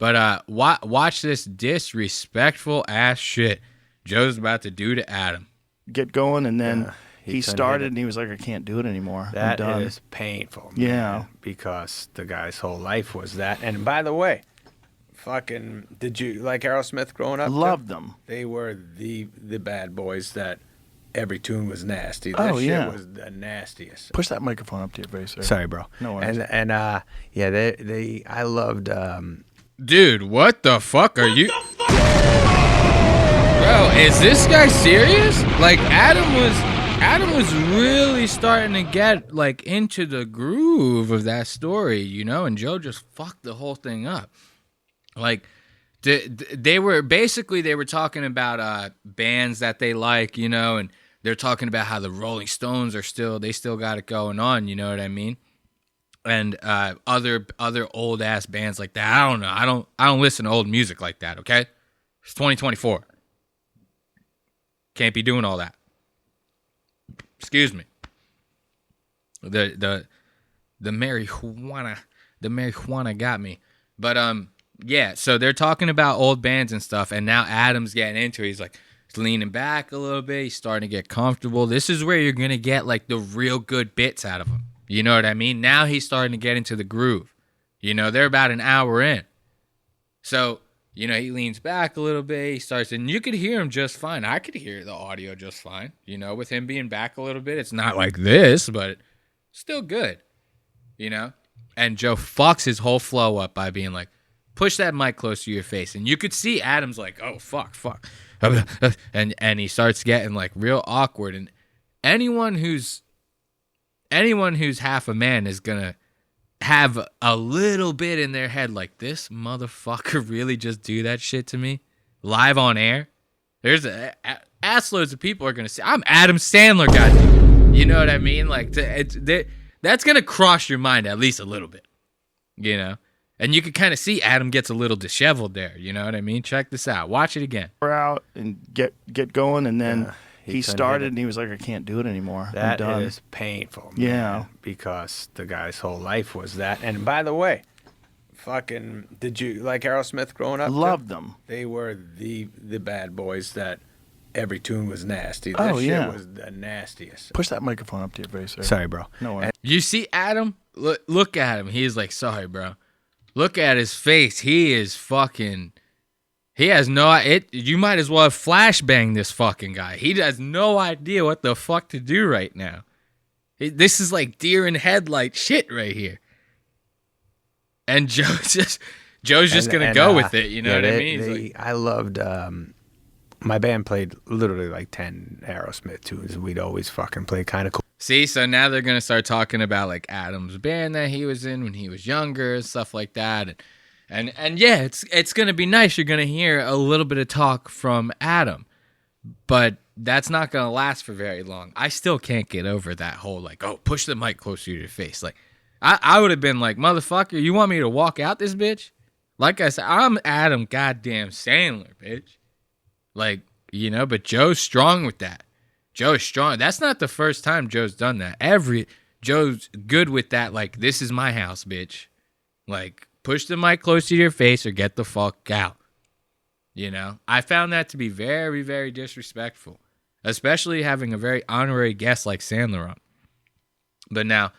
But watch this disrespectful ass shit Joe's about to do to Adam. Get going, and then he couldn't started, hit it. and he was like, I can't do it anymore. I'm That done. is painful. Yeah. Man, because the guy's whole life was that. And by the way, fucking, did you like Aerosmith growing up? Loved them. They were the bad boys that every tune was nasty. That Oh, shit yeah. was the nastiest. Push that microphone up to your face, sir. Sorry, bro. No worries. And yeah, they I loved Dude, what the fuck are you? Bro, is this guy serious? Like Adam was really starting to get like into the groove of that story, you know, and Joe just fucked the whole thing up. Like they were talking about bands that they like, you know, and they're talking about how the Rolling Stones are still got it going on, you know what I mean? And other old ass bands like that. I don't know. I don't listen to old music like that, okay? It's 2024. Can't be doing all that. Excuse me. The marijuana got me. But yeah, so they're talking about old bands and stuff, and now Adam's getting into it. He's like leaning back a little bit. He's starting to get comfortable. This is where you're gonna get like the real good bits out of him. You know what I mean? Now he's starting to get into the groove. You know, they're about an hour in. So, you know, he leans back a little bit. He starts, and you could hear him just fine. I could hear the audio just fine. You know, with him being back a little bit. It's not like this, but still good. You know? And Joe fucks his whole flow up by being like, push that mic close to your face. And you could see Adam's like, oh, fuck. And he starts getting like real awkward. And anyone who's half a man is gonna have a little bit in their head like, this motherfucker really just do that shit to me live on air. There's ass loads of people are gonna say, I'm Adam Sandler, goddamn. You know what I mean? Like that's gonna cross your mind at least a little bit, you know. And you can kind of see Adam gets a little disheveled there. You know what I mean? Check this out. Watch it again. We're out and get going, and then he couldn't started, hit it. and he was like, I can't do it anymore. I'm that done. is painful. Yeah. Man, because the guy's whole life was that. And by the way, fucking, did you like Aerosmith growing up? Loved them. They were the bad boys that every tune was nasty. That Oh, shit yeah. was the nastiest. Push that microphone up to your face, sir. Sorry, bro. No worries. You see Adam? Look at him. He's like, sorry, bro. Look at his face. He is fucking... He has you might as well have flashbanged this fucking guy. He has no idea what the fuck to do right now. This is like deer in headlight shit right here. And Joe's just gonna go with it. You know what I mean? He's like, I loved. My band played literally like 10 Aerosmith tunes. We'd always fucking play kind of cool. see, so now they're gonna start talking about like Adam's band that he was in when he was younger and stuff like that. And yeah, it's gonna be nice. You're gonna hear a little bit of talk from Adam, but that's not gonna last for very long. I still can't get over that whole like, oh, push the mic closer to your face. Like, I would have been like, motherfucker, you want me to walk out this bitch? Like I said, I'm Adam goddamn Sandler, bitch. Like, you know, but Joe's strong with that. Joe's strong. That's not the first time Joe's done that. Joe's good with that. Like, this is my house, bitch. Like, push the mic close to your face or get the fuck out. You know, I found that to be very, very disrespectful, especially having a very honorary guest like Sandler on. But now,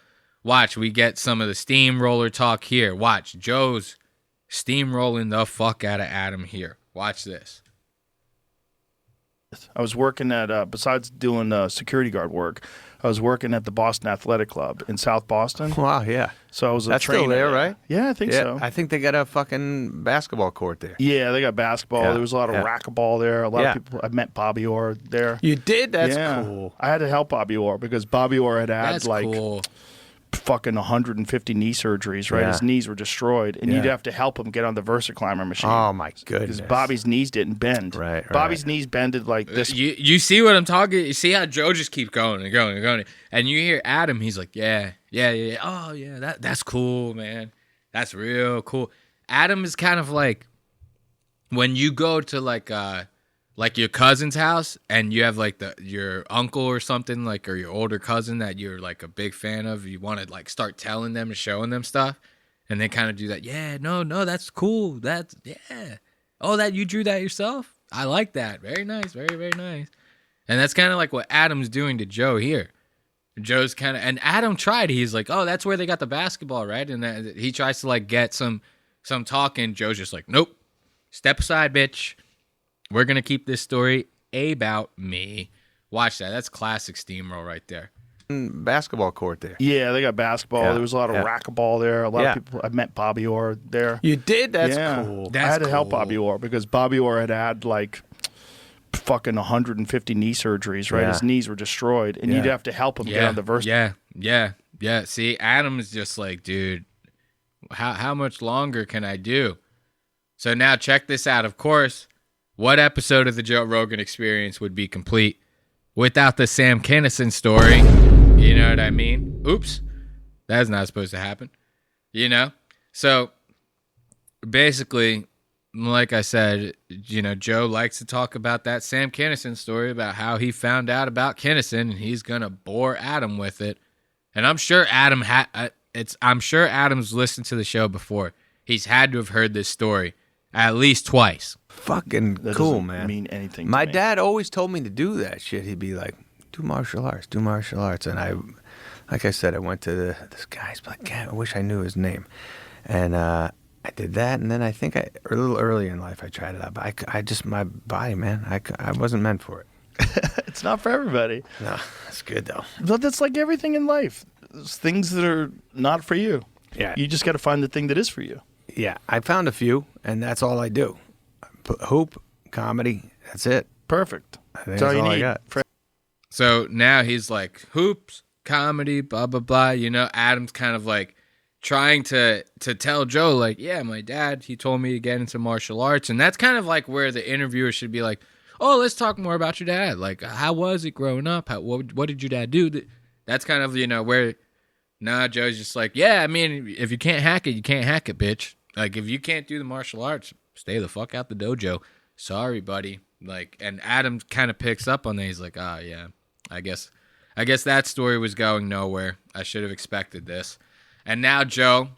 watch, we get some of the steamroller talk here. Watch, Joe's steamrolling the fuck out of Adam here. Watch this. I was working at, besides doing security guard work, I was working at the Boston Athletic Club in South Boston. Wow, yeah. So I was a That's trainer. still there, right? Yeah, I think so. I think they got a fucking basketball court there. Yeah, they got basketball. Yeah, There was a lot of yeah. racquetball there. A lot of people. I met Bobby Orr there. You did? That's Yeah. cool. I had to help Bobby Orr because Bobby Orr had That's like cool. fucking 150 knee surgeries, right? Yeah. His knees were destroyed, and you'd Yeah. have to help him get on the VersaClimber machine. Oh, my goodness. Because Bobby's knees didn't bend. Right, Bobby's right. knees bended like this. You see what I'm talking? You see how Joe just keeps going and going and going, and you hear Adam. He's like, yeah. Oh yeah, that's cool, man. That's real cool. Adam is kind of like when you go to like your cousin's house and you have like your uncle or something like, or your older cousin that you're like a big fan of. You want to like start telling them and showing them stuff, And they kind of do that. Yeah, no, that's cool. That's, yeah. Oh, that you drew that yourself? I like that. Very nice. Very, very nice. And that's kind of like what Adam's doing to Joe here. Joe's kind of, and Adam tried. He's like, oh, that's where they got the basketball, right? And he tries to like get some talking. Joe's just like, nope. Step aside, bitch. We're going to keep this story about me. Watch that. That's classic steamroll right there. Basketball court there. Yeah, they got basketball. Yeah, There was a lot of racquetball there. A lot of people. I met Bobby Orr there. You did? That's Yeah. cool. I had to help Bobby Orr because Bobby Orr had like fucking 150 knee surgeries, right? Yeah. His knees were destroyed, and you'd have to help him get on the verse. Yeah. See, Adam's just like, dude, how much longer can I do? So now check this out. Of course, what episode of the Joe Rogan Experience would be complete without the Sam Kinison story? You know what I mean? Oops. That's not supposed to happen. You know? So basically, like I said, you know, Joe likes to talk about that Sam Kinison story about how he found out about Kinison, and he's going to bore Adam with it. And I'm sure I'm sure Adam's listened to the show before. He's had to have heard this story at least twice. Fucking That cool, doesn't man. mean anything to My me. dad always told me to do that shit. He'd be like, do martial arts. And I, like I said, I went to this guy's like, damn, I wish I knew his name. And I did that, and then I think a little early in life I tried it out. But I just, my body, man, I wasn't meant for it. It's not for everybody. No, that's good, though. But that's like everything in life. There's things that are not for you. Yeah. You just got to find the thing that is for you. Yeah, I found a few, and that's all I do. Hoop, comedy, that's it. Perfect. I think That's all you I need. got. So now he's like, hoops, comedy, blah, blah, blah. You know, Adam's kind of like trying to tell Joe, like, yeah, my dad, he told me to get into martial arts. And that's kind of like where the interviewer should be like, oh, let's talk more about your dad. Like, how was it growing up? What did your dad do? That's kind of, you know, where, nah, Joe's just like, yeah, I mean, if you can't hack it, you can't hack it, bitch. Like, if you can't do the martial arts, stay the fuck out the dojo. Sorry, buddy. Like, and Adam kind of picks up on that. He's like, oh, yeah, I guess that story was going nowhere. I should have expected this. And now Joe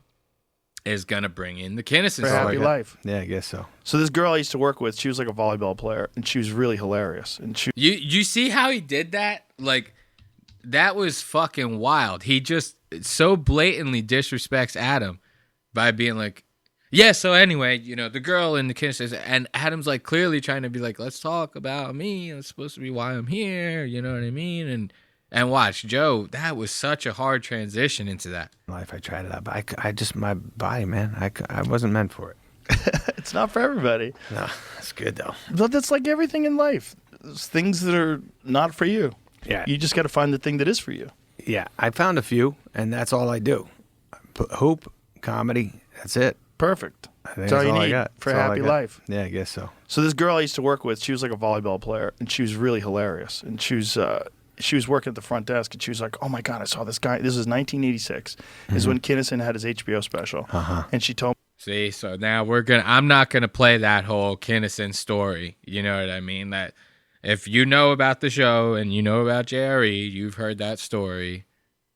is going to bring in the Kinison For story. happy life. Yeah, I guess so. So this girl I used to work with, she was like a volleyball player, and she was really hilarious. And she You see how he did that? Like, that was fucking wild. He just so blatantly disrespects Adam by being like, yeah, so anyway, you know, the girl in the Kinison, and Adam's like clearly trying to be like, let's talk about me. It's supposed to be why I'm here. You know what I mean? And watch, Joe, that was such a hard transition into that. Life, I tried it out, but I just, my body, man, I wasn't meant for it. it's not for everybody. No, that's good, though. But that's like everything in life. There's things that are not for you. Yeah. You just got to find the thing that is for you. Yeah, I found a few, and that's all I do. Hoop, comedy, that's it. Perfect. I think That's all you I need got. for a That's all I happy got. life. Yeah, I guess so. So this girl I used to work with, she was like a volleyball player, and she was really hilarious. And she was working at the front desk, and she was like, "Oh my God, I saw this guy." This is 1986. This is when Kinison had his HBO special, and she told me. See, so now I'm not gonna play that whole Kinison story. You know what I mean? That if you know about the show and you know about JRE, you've heard that story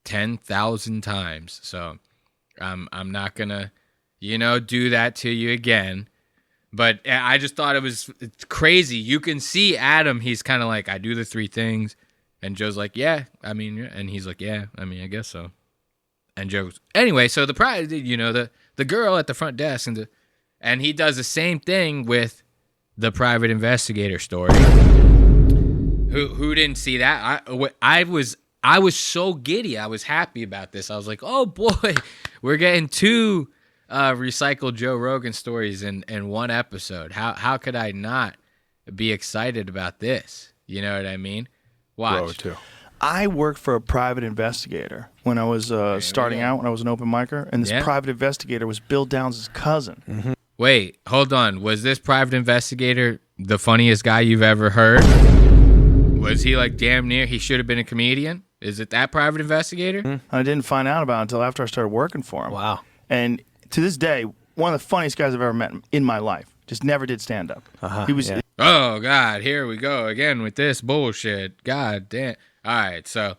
10,000 times. So I'm not gonna, you know, do that to you again. But I just thought it's crazy. You can see Adam, he's kind of like, I do the three things. And Joe's like, yeah, I mean, and he's like, yeah, I mean, I guess so. And Joe's, anyway, so the prize, you know, the girl at the front desk, and he does the same thing with the private investigator story. Who didn't see that? I was so giddy. I was happy about this. I was like, oh boy, we're getting two recycled Joe Rogan stories in one episode. How could I not be excited about this? You know what I mean? Watch. Too. I worked for a private investigator when I was starting out, when I was an open micer, and this private investigator was Bill Downs' cousin. Mm-hmm. Wait, hold on. Was this private investigator the funniest guy you've ever heard? Was he like damn near, he should have been a comedian? Is it that private investigator? Mm-hmm. I didn't find out about it until after I started working for him. Wow. And to this day, one of the funniest guys I've ever met in my life. Just never did stand up. He was. Yeah. Oh, God, here we go again with this bullshit. God damn. All right, so,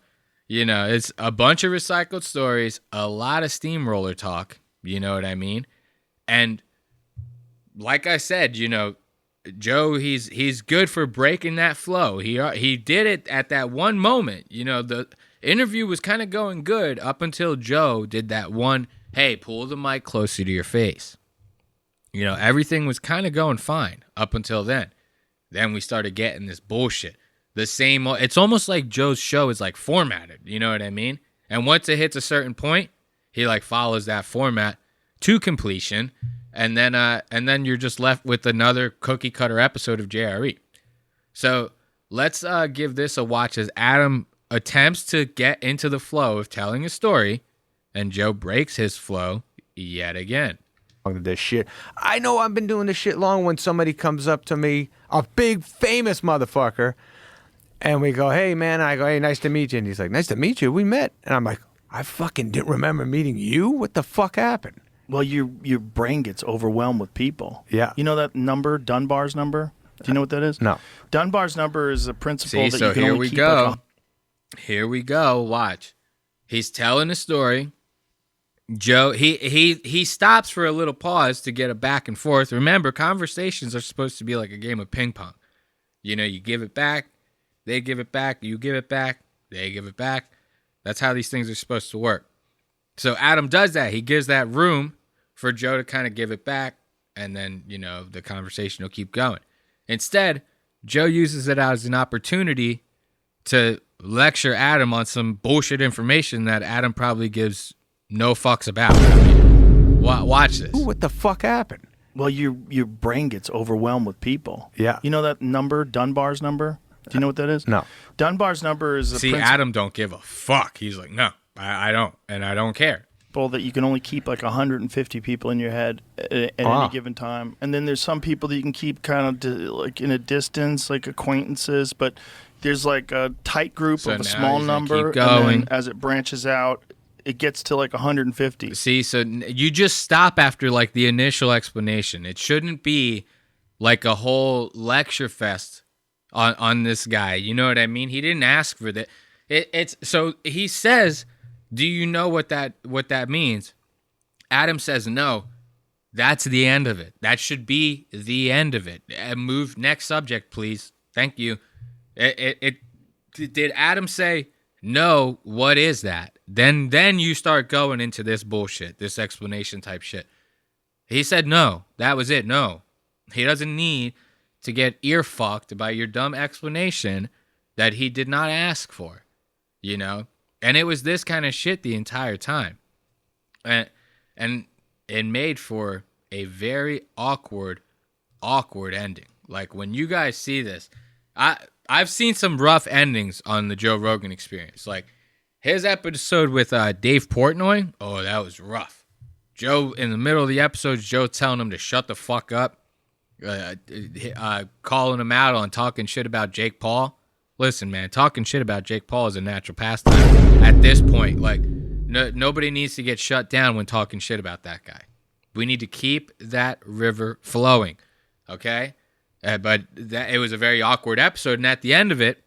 you know, it's a bunch of recycled stories, a lot of steamroller talk, You know what I mean? And like I said, you know, Joe, he's good for breaking that flow. He did it at that one moment. You know, the interview was kind of going good up until Joe did that one, hey, pull the mic closer to your face. You know, everything was kind of going fine up until then. Then we started getting this bullshit. The same, it's almost like Joe's show is like formatted, you know what I mean? And once it hits a certain point, he like follows that format to completion, and then you're just left with another cookie cutter episode of JRE. So let's give this a watch as Adam attempts to get into the flow of telling a story, and Joe breaks his flow yet again. This shit. I know I've been doing this shit long when somebody comes up to me, a big famous motherfucker, and we go, hey man, I go, hey, nice to meet you. And he's like, nice to meet you. We met. And I'm like, I fucking didn't remember meeting you. What the fuck happened? Well, your brain gets overwhelmed with people. Yeah. You know that number, Dunbar's number? Do you know what that is? No. Dunbar's number is a principle See, that so you can here only we keep go. like Here we go. Watch. He's telling a story. Joe, he stops for a little pause to get a back and forth. Remember, conversations are supposed to be like a game of ping pong. You know, you give it back, they give it back, you give it back, they give it back. That's how these things are supposed to work. So Adam does that. He gives that room for Joe to kind of give it back, and then, you know, the conversation will keep going. Instead, Joe uses it as an opportunity to lecture Adam on some bullshit information that Adam probably gives no fucks about. I mean, watch this. Ooh, what the fuck happened? Well, your brain gets overwhelmed with people. Yeah. You know that number, Dunbar's number? Do you know what that is? No. Dunbar's number is a principle Adam don't give a fuck. He's like, no, I don't, and I don't care. that you can only keep like 150 people in your head at any given time. And then there's some people that you can keep kind of like in a distance, like acquaintances, but there's like a tight group So of a now small he's gonna number, keep and going. then as it branches out, it gets to like 150. See, so you just stop after like the initial explanation. It shouldn't be like a whole lecture fest on this guy. You know what I mean? He didn't ask for that. It's so he says, "Do you know what that means?" Adam says, "No." That's the end of it. That should be the end of it. Move next subject, please. Thank you. Did Adam say, "No, what is that?" Then you start going into this bullshit, this explanation type shit. He said no. That was it. No. He doesn't need to get ear fucked by your dumb explanation that he did not ask for. You know? And it was this kind of shit the entire time. And it made for a very awkward ending. Like when you guys see this, I've seen some rough endings on the Joe Rogan Experience. Like his episode with Dave Portnoy, oh, that was rough. Joe, in the middle of the episode, Joe telling him to shut the fuck up, calling him out on talking shit about Jake Paul. Listen, man, talking shit about Jake Paul is a natural pastime at this point. Like, nobody needs to get shut down when talking shit about that guy. We need to keep that river flowing, okay? But it was a very awkward episode, and at the end of it,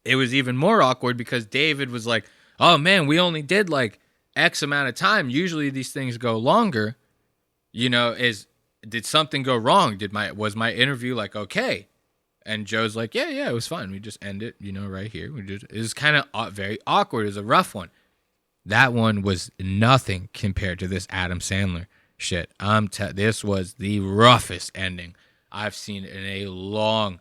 it was even more awkward because David was like, oh, man, we only did like X amount of time. Usually these things go longer. You know, did something go wrong? Was my interview like okay? And Joe's like, yeah, it was fine. We just end it, you know, right here. It was kind of very awkward. It was a rough one. That one was nothing compared to this Adam Sandler shit. This was the roughest ending I've seen in a long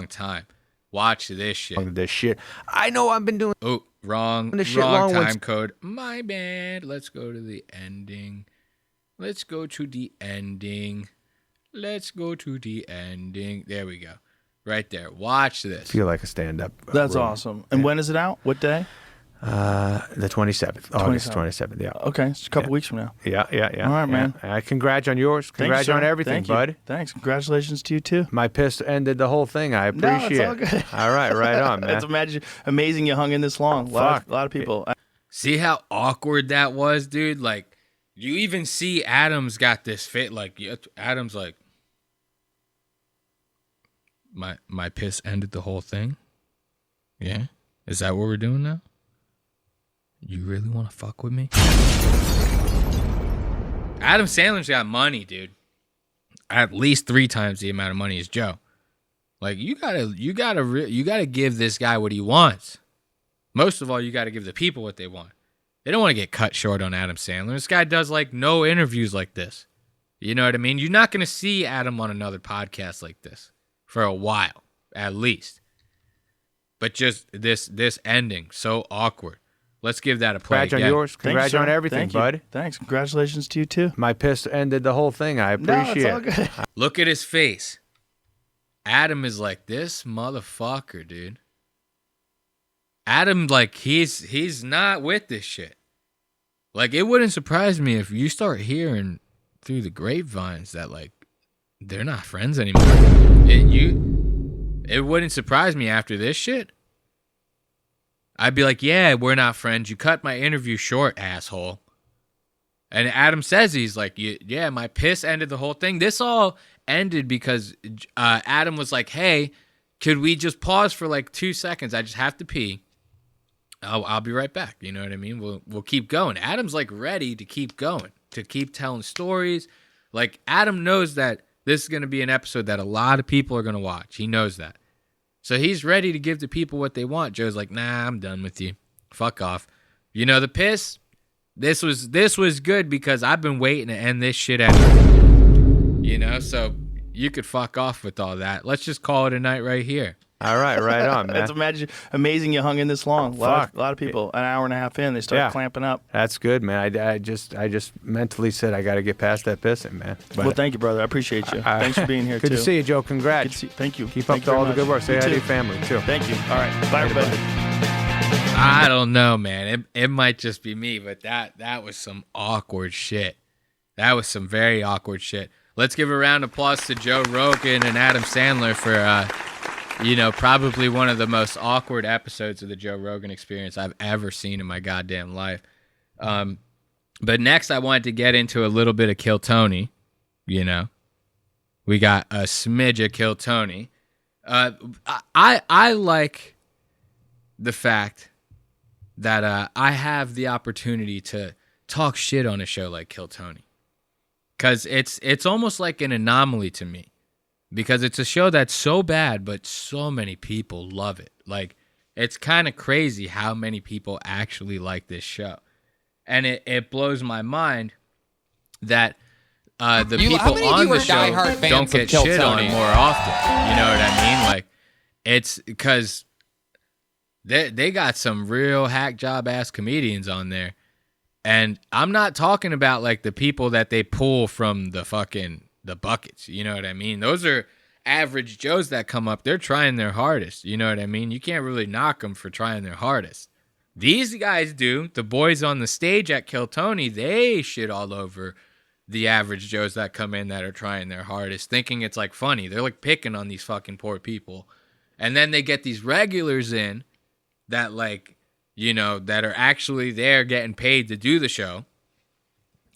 time. Watch this shit. I know I've been doing. Oh, wrong time code. My bad. Let's go to the ending. There we go. Right there. Watch this. Feel like a stand-up. That's awesome. And when is it out? What day? The 27th. August 27th, yeah. Okay, it's a couple weeks from now. Yeah. All right, man. Congrats on yours. Congrats on everything, Thank you. bud. Thanks. Congratulations to you, too. My piss ended the whole thing. I appreciate it's all good. it. All right, right on, man. It's amazing you hung in this long. A lot of people. See how awkward that was, dude? Like, you even see Adam's got this fit. Like, Adam's like, my piss ended the whole thing? Yeah? Is that what we're doing now? You really want to fuck with me? Adam Sandler's got money, dude. At least 3 times the amount of money as Joe. Like, you gotta give this guy what he wants. Most of all, you gotta give the people what they want. They don't want to get cut short on Adam Sandler. This guy does like no interviews like this. You know what I mean? You're not gonna see Adam on another podcast like this for a while, at least. But just this ending, so awkward. Let's give that a play. Congrats on yours. Congrats on everything, bud. Thanks. Congratulations to you too. My piss ended the whole thing. I appreciate No, it's all good. Look at his face. Adam is like, this motherfucker, dude. Adam, like, he's not with this shit. Like, it wouldn't surprise me if you start hearing through the grapevines that, like, they're not friends anymore. It wouldn't surprise me after this shit. I'd be like, yeah, we're not friends. You cut my interview short, asshole. And Adam says he's like, yeah, my piss ended the whole thing. This all ended because Adam was like, hey, could we just pause for like 2 seconds? I just have to pee. I'll be right back. You know what I mean? We'll keep going. Adam's like ready to keep going, to keep telling stories. Like, Adam knows that this is going to be an episode that a lot of people are going to watch. He knows that. So he's ready to give the people what they want. Joe's like, nah, I'm done with you. Fuck off. You know, the piss, this was good because I've been waiting to end this shit anyway. You know, so you could fuck off with all that. Let's just call it a night right here. All right, right on, man. It's amazing you hung in this long. A lot of people, an hour and a half in, they start clamping up. That's good, man. I just mentally said I got to get past that pissing, man. But well, thank you, brother. I appreciate you. Thanks for being here, good too. to see you, Joe. Congrats. Thank you. Keep up all the good work. Say hi to your family, too. Thank you. All right. Bye, everybody. I don't know, man. It might just be me, but that was some awkward shit. That was some very awkward shit. Let's give a round of applause to Joe Rogan and Adam Sandler for, probably one of the most awkward episodes of the Joe Rogan Experience I've ever seen in my goddamn life. But next, I wanted to get into a little bit of Kill Tony. You know, we got a smidge of Kill Tony. I like the fact that I have the opportunity to talk shit on a show like Kill Tony. Because it's almost like an anomaly to me. Because it's a show that's so bad, but so many people love it. Like, it's kind of crazy how many people actually like this show. And it blows my mind that the people on the show don't get shit on it more often. You know what I mean? Like, it's because they got some real hack job ass comedians on there. And I'm not talking about like the people that they pull from the buckets. You know what I mean? Those are average Joes that come up. They're trying their hardest. You know what I mean? You can't really knock them for trying their hardest. These guys do. The boys on the stage at Kill Tony, they shit all over the average Joes that come in that are trying their hardest, thinking it's like funny. They're like picking on these fucking poor people. And then they get these regulars in that like, that are actually there getting paid to do the show.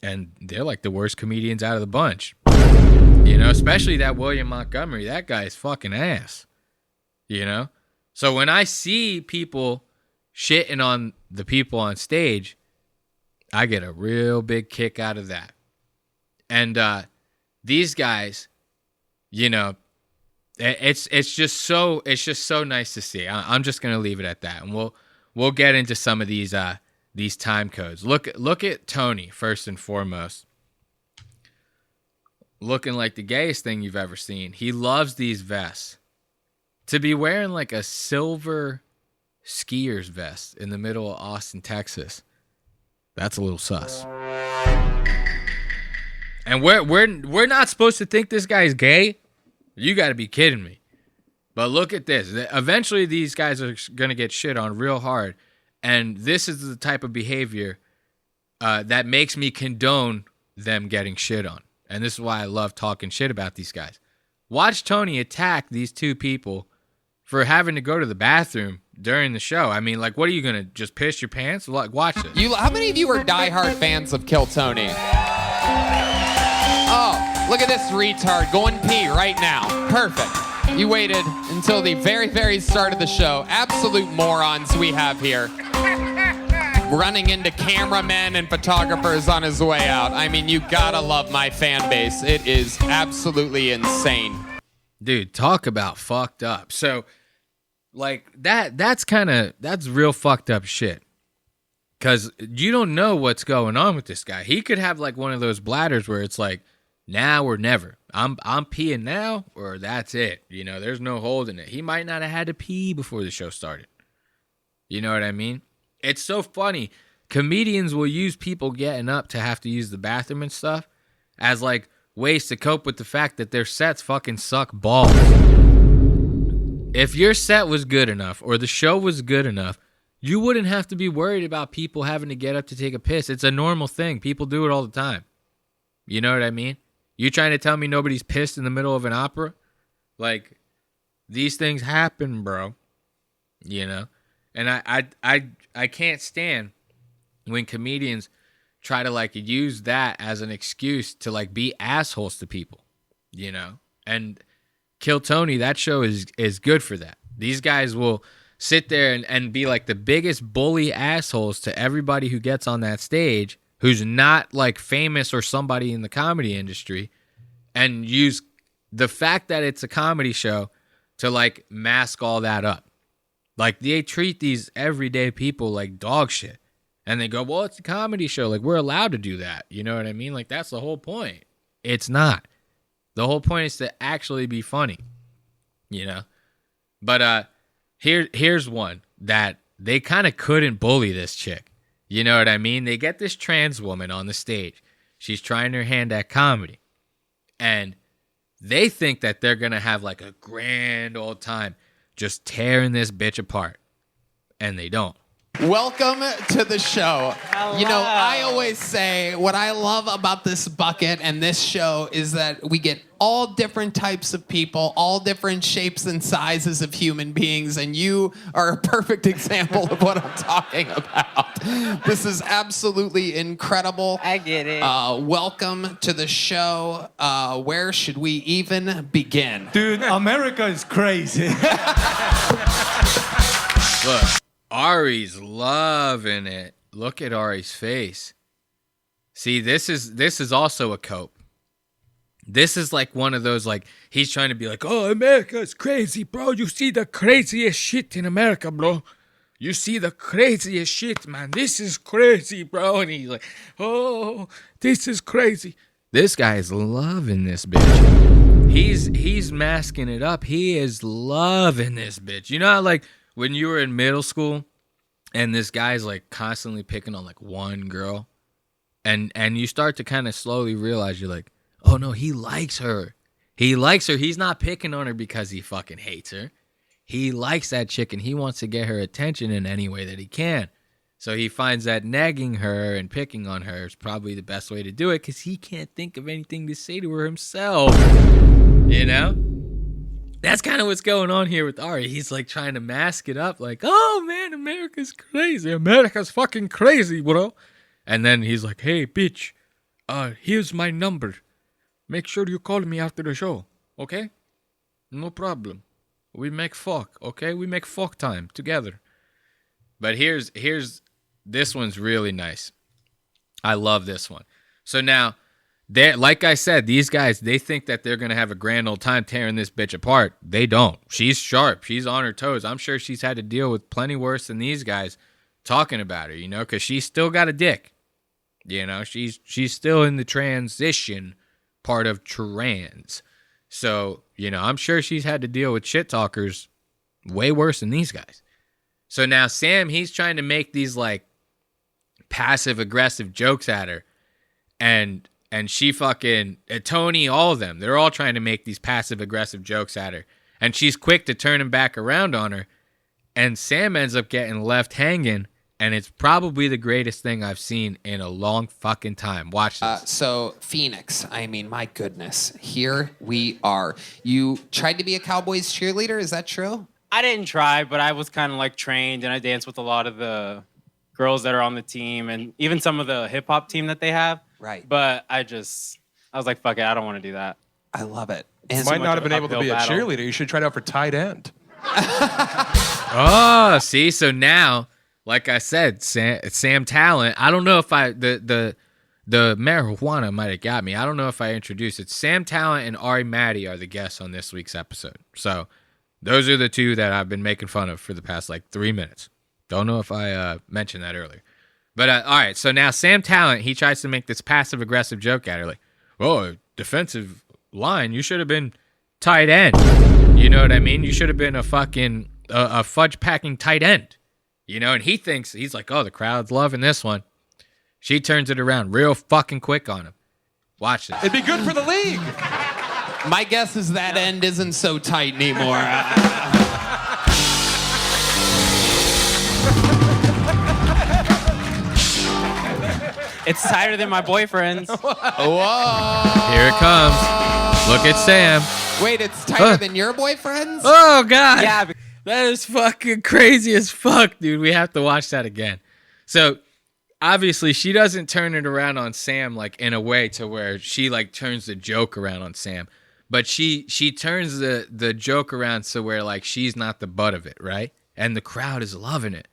And they're like the worst comedians out of the bunch. Especially that William Montgomery. That guy is fucking ass. So when I see people shitting on the people on stage, I get a real big kick out of that. And these guys, it's just so nice to see. I'm just gonna leave it at that, and we'll get into some of these time codes. Look at Tony first and foremost. Looking like the gayest thing you've ever seen. He loves these vests. To be wearing like a silver skier's vest in the middle of Austin, Texas, that's a little sus. And we're not supposed to think this guy's gay? You got to be kidding me. But look at this. Eventually, these guys are going to get shit on real hard. And this is the type of behavior that makes me condone them getting shit on. And this is why I love talking shit about these guys. Watch Tony attack these two people for having to go to the bathroom during the show. I mean, like, what are you going to just piss your pants? Like, watch this. How many of you are diehard fans of Kill Tony? Oh, look at this retard going pee right now. Perfect. You waited until the very, very start of the show. Absolute morons we have here. running into cameramen and photographers on his way out. I mean, you gotta love my fan base. It is absolutely insane. Dude, talk about fucked up. So, like, that's real fucked up shit. Because you don't know what's going on with this guy. He could have, like, one of those bladders where it's like, now or never. I'm peeing now or that's it. You know, there's no holding it. He might not have had to pee before the show started. You know what I mean? It's so funny. Comedians will use people getting up to have to use the bathroom and stuff as, like, ways to cope with the fact that their sets fucking suck balls. If your set was good enough or the show was good enough, you wouldn't have to be worried about people having to get up to take a piss. It's a normal thing. People do it all the time. You know what I mean? You trying to tell me nobody's pissed in the middle of an opera? Like, these things happen, bro. You know? And I can't stand when comedians try to, like, use that as an excuse to, like, be assholes to people, you know? And Kill Tony, that show is good for that. These guys will sit there and be, like, the biggest bully assholes to everybody who gets on that stage who's not, like, famous or somebody in the comedy industry, and use the fact that it's a comedy show to, like, mask all that up. Like, they treat these everyday people like dog shit. And they go, well, it's a comedy show. Like, we're allowed to do that. You know what I mean? Like, that's the whole point. It's not. The whole point is to actually be funny. You know? But here's one that they kind of couldn't bully this chick. You know what I mean? They get this trans woman on the stage. She's trying her hand at comedy. And they think that they're going to have, like, a grand old time just tearing this bitch apart. And they don't. Welcome to the show. Hello. You know, I always say what I love about this bucket and this show is that we get all different types of people, all different shapes and sizes of human beings, and you are a perfect example of what I'm talking about. This is absolutely incredible. I get it. Welcome to the show. Where should we even begin? Dude, America is crazy. Look. Ari's loving it. Look at Ari's face. See, this is also a cope. This is like one of those, like, he's trying to be like, oh, America's crazy, bro. You see the craziest shit in America, bro. You see the craziest shit, man. This is crazy, bro. And he's like, oh, this is crazy. This guy is loving this bitch. He's masking it up. He is loving this bitch. You know how, like, when you were in middle school and this guy's, like, constantly picking on, like, one girl, and you start to kind of slowly realize, you're like, oh no, he likes her. He likes her. He's not picking on her because he fucking hates her. He likes that chick and he wants to get her attention in any way that he can. So he finds that nagging her and picking on her is probably the best way to do it because he can't think of anything to say to her himself. You know? That's kind of what's going on here with Ari. He's, like, trying to mask it up, like, oh, man, America's crazy. America's fucking crazy, bro. And then he's like, hey, bitch, here's my number. Make sure you call me after the show, okay? No problem. We make fuck, okay? We make fuck time together. But here's this one's really nice. I love this one. So now, like I said, these guys, they think that they're going to have a grand old time tearing this bitch apart. They don't. She's sharp. She's on her toes. I'm sure she's had to deal with plenty worse than these guys talking about her, you know, because she's still got a dick. You know, she's still in the transition part of trans. So, you know, I'm sure she's had to deal with shit talkers way worse than these guys. So now Sam, he's trying to make these, like, passive-aggressive jokes at her. And she fucking, Tony, all of them, they're all trying to make these passive-aggressive jokes at her. And she's quick to turn him back around on her. And Sam ends up getting left hanging. And it's probably the greatest thing I've seen in a long fucking time. Watch this. So, Phoenix, I mean, my goodness. Here we are. You tried to be a Cowboys cheerleader, is that true? I didn't try, but I was kind of, like, trained, and I danced with a lot of the girls that are on the team, and even some of the hip-hop team that they have. Right. But I was like, fuck it, I don't want to do that. I love it. You might not have been able to be a cheerleader. You should try it out for tight end. Oh, see? So now like I said, Sam Tallent. I don't know if the marijuana might have got me. I don't know if I introduced it. Sam Tallent and Ari Maddie are the guests on this week's episode. So those are the two that I've been making fun of for the past like 3 minutes. Don't know if I mentioned that earlier. But all right, so now Sam Tallent, he tries to make this passive-aggressive joke at her, like, "Oh, defensive line, you should have been tight end." You know what I mean? You should have been a fucking a fudge-packing tight end. You know, and he's like, "Oh, the crowd's loving this one." She turns it around real fucking quick on him. Watch this. It'd be good for the league. My guess is that end isn't so tight anymore. It's tighter than my boyfriend's. Whoa. Here it comes. Look at Sam. Wait, it's tighter than your boyfriend's? Oh, God. Yeah. That is fucking crazy as fuck, dude. We have to watch that again. So, obviously, she doesn't turn it around on Sam, like, in a way to where she, like, turns the joke around on Sam. But she turns the joke around so where, like, she's not the butt of it, right? And the crowd is loving it.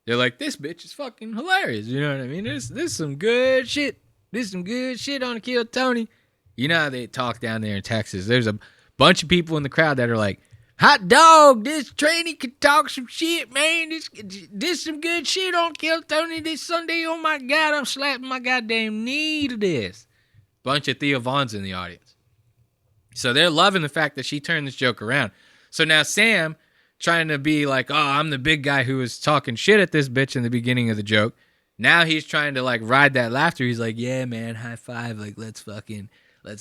They're like, "This bitch is fucking hilarious." You know what I mean? This some good shit. This some good shit on Kill Tony. You know how they talk down there in Texas. There's a bunch of people in the crowd that are like, "Hot dog, this trainee can talk some shit, man. This some good shit on Kill Tony this Sunday. Oh my God, I'm slapping my goddamn knee to this." Bunch of Theo Vaughn's in the audience. So they're loving the fact that she turned this joke around. So now Sam, trying to be like, "Oh, I'm the big guy who was talking shit at this bitch in the beginning of the joke." Now he's trying to like ride that laughter. He's like, "Yeah, man, high five. Like, let's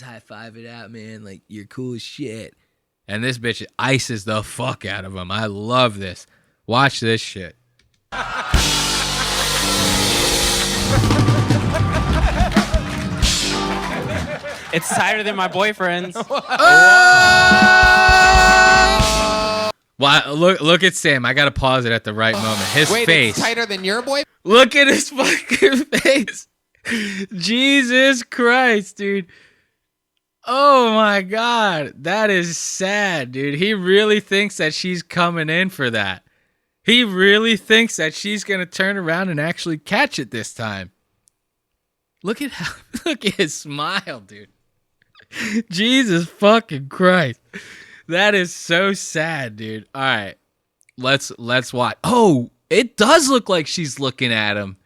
high five it out, man. Like, you're cool as shit." And this bitch ices the fuck out of him. I love this. Watch this shit. It's tighter than my boyfriend's. Wow, look at Sam. I gotta pause it at the right moment. His Wait, face. it's tighter than your boy? Look at his fucking face. Jesus Christ, dude. Oh my God. That is sad, dude. He really thinks that she's coming in for that. He really thinks that she's gonna turn around and actually catch it this time. Look at his smile, dude. Jesus fucking Christ. That is so sad, dude. All right. Let's watch. Oh, it does look like she's looking at him.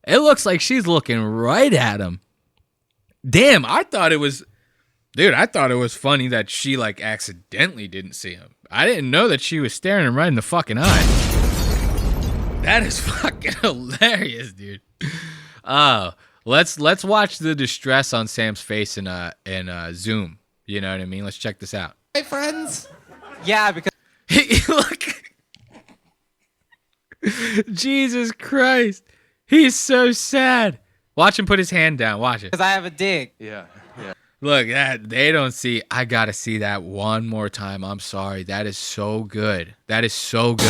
It looks like she's looking right at him. Damn, I thought it was funny that she like accidentally didn't see him. I didn't know that she was staring him right in the fucking eye. That is fucking hilarious, dude. Oh, let's watch the distress on Sam's face in Zoom. You know what I mean? Let's check this out. Hey, friends? Yeah, because Look. Jesus Christ. He's so sad. Watch him put his hand down. Watch it. I have a dick. Yeah. Look, that they don't see. I gotta see that one more time. I'm sorry. That is so good. That is so good.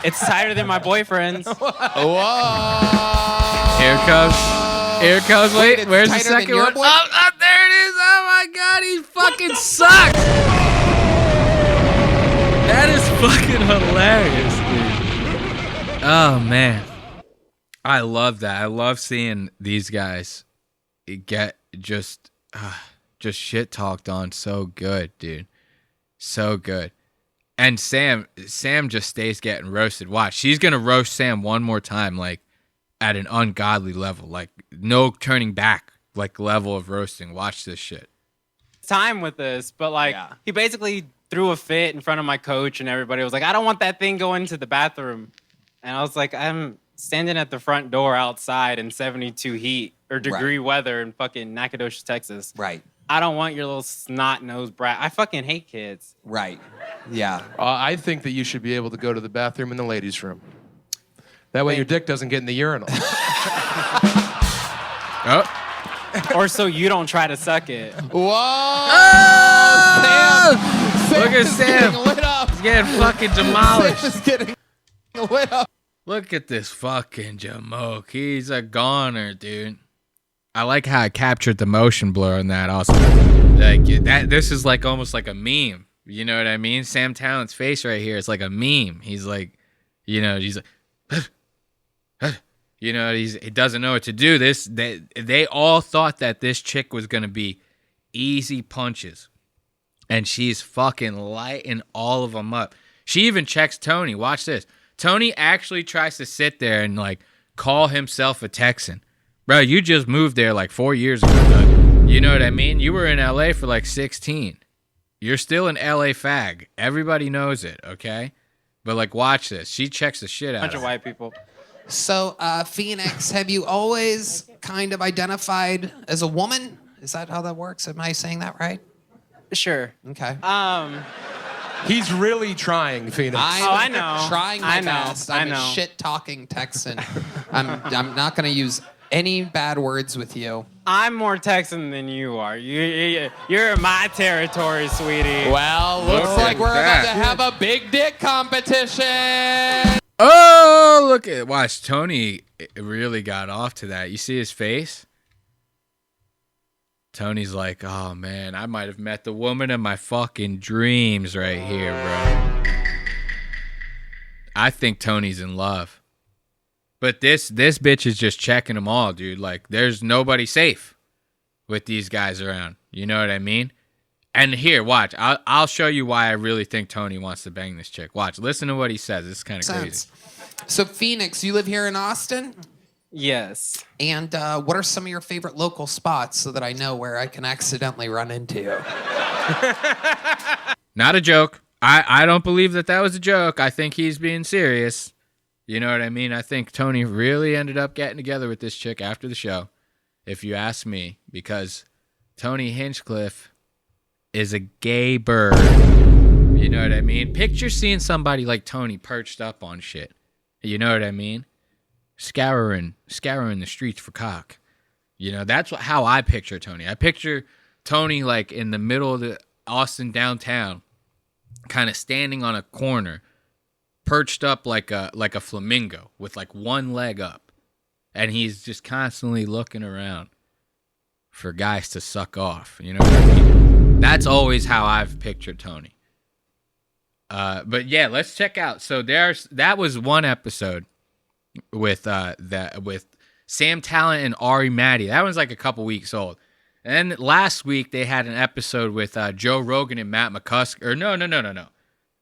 It's tighter than my boyfriend's. Whoa. Here it comes. Here it comes. Wait, it's where's the tighter than second your one? boy- Oh, there it is. Oh my God, he fucking sucks. That is fucking hilarious, dude. Oh man, I love that. I love seeing these guys get just shit talked on so good, dude. So good. And Sam just stays getting roasted. Watch, she's gonna roast Sam one more time, like at an ungodly level, like no turning back, like level of roasting. Watch this shit. Time with this, but like he basically threw a fit in front of my coach and everybody was like, "I don't want that thing going to the bathroom." And I was like, "I'm standing at the front door outside in 72 heat or degree weather in fucking Nacogdoches, Texas. Right. I don't want your little snot-nosed brat. I fucking hate kids." Right. Yeah. I think that you should be able to go to the bathroom in the ladies' room. That way your dick doesn't get in the urinal. Oh. Or so you don't try to suck it. Whoa! Oh! Sam Look at is Sam. getting lit up. He's getting fucking demolished. Sam is getting lit up. Look at this fucking Jamoke. He's a goner, dude. I like how I captured the motion blur in that also. Like that, this is like almost like a meme. You know what I mean? Sam Tallent's face right here is like a meme. He's like, he's like, he doesn't know what to do. They all thought that this chick was gonna be easy punches, and she's fucking lighting all of them up. She even checks Tony. Watch this. Tony actually tries to sit there and like call himself a Texan. Bro, you just moved there like 4 years ago, Doug. You know what I mean? You were in LA for like 16. You're still an LA fag. Everybody knows it, okay? But like, watch this. She checks the shit out Bunch of of it. white people. So, Phoenix, have you always kind of identified as a woman? Is that how that works? Am I saying that right? Sure. Okay. He's really trying, Phoenix. I know. Trying my I know. best. I'm I know. a shit-talking Texan. I'm not going to use any bad words with you. I'm more Texan than you are. You're in my territory, sweetie. Well, looks Look like at we're about to that. have a big dick competition. Oh, look at watch. Tony really got off to that. You see his face? Tony's like, oh man, I might have met the woman of my fucking dreams right here, bro. I think Tony's in love. But this bitch is just checking them all, dude. Like, there's nobody safe with these guys around. You know what I mean? And here, watch. I'll show you why I really think Tony wants to bang this chick. Watch. Listen to what he says. This is kind of crazy. So, Phoenix, you live here in Austin? Yes. And what are some of your favorite local spots so that I know where I can accidentally run into you? Not a joke. I don't believe that was a joke. I think he's being serious. You know what I mean? I think Tony really ended up getting together with this chick after the show, if you ask me, because Tony Hinchcliffe is a gay bird. You know what I mean? Picture seeing somebody like Tony perched up on shit. You know what I mean? Scouring the streets for cock. You know, that's how I picture Tony. I picture Tony like in the middle of the Austin downtown, kind of standing on a corner, perched up like a flamingo with like one leg up, and he's just constantly looking around for guys to suck off. You know what I mean? That's always how I've pictured Tony. But yeah, let's check out. So that was one episode with Sam Tallent and Ari Maddie. That one's like a couple weeks old. And then last week they had an episode with Joe Rogan and Matt McCusker. Or no.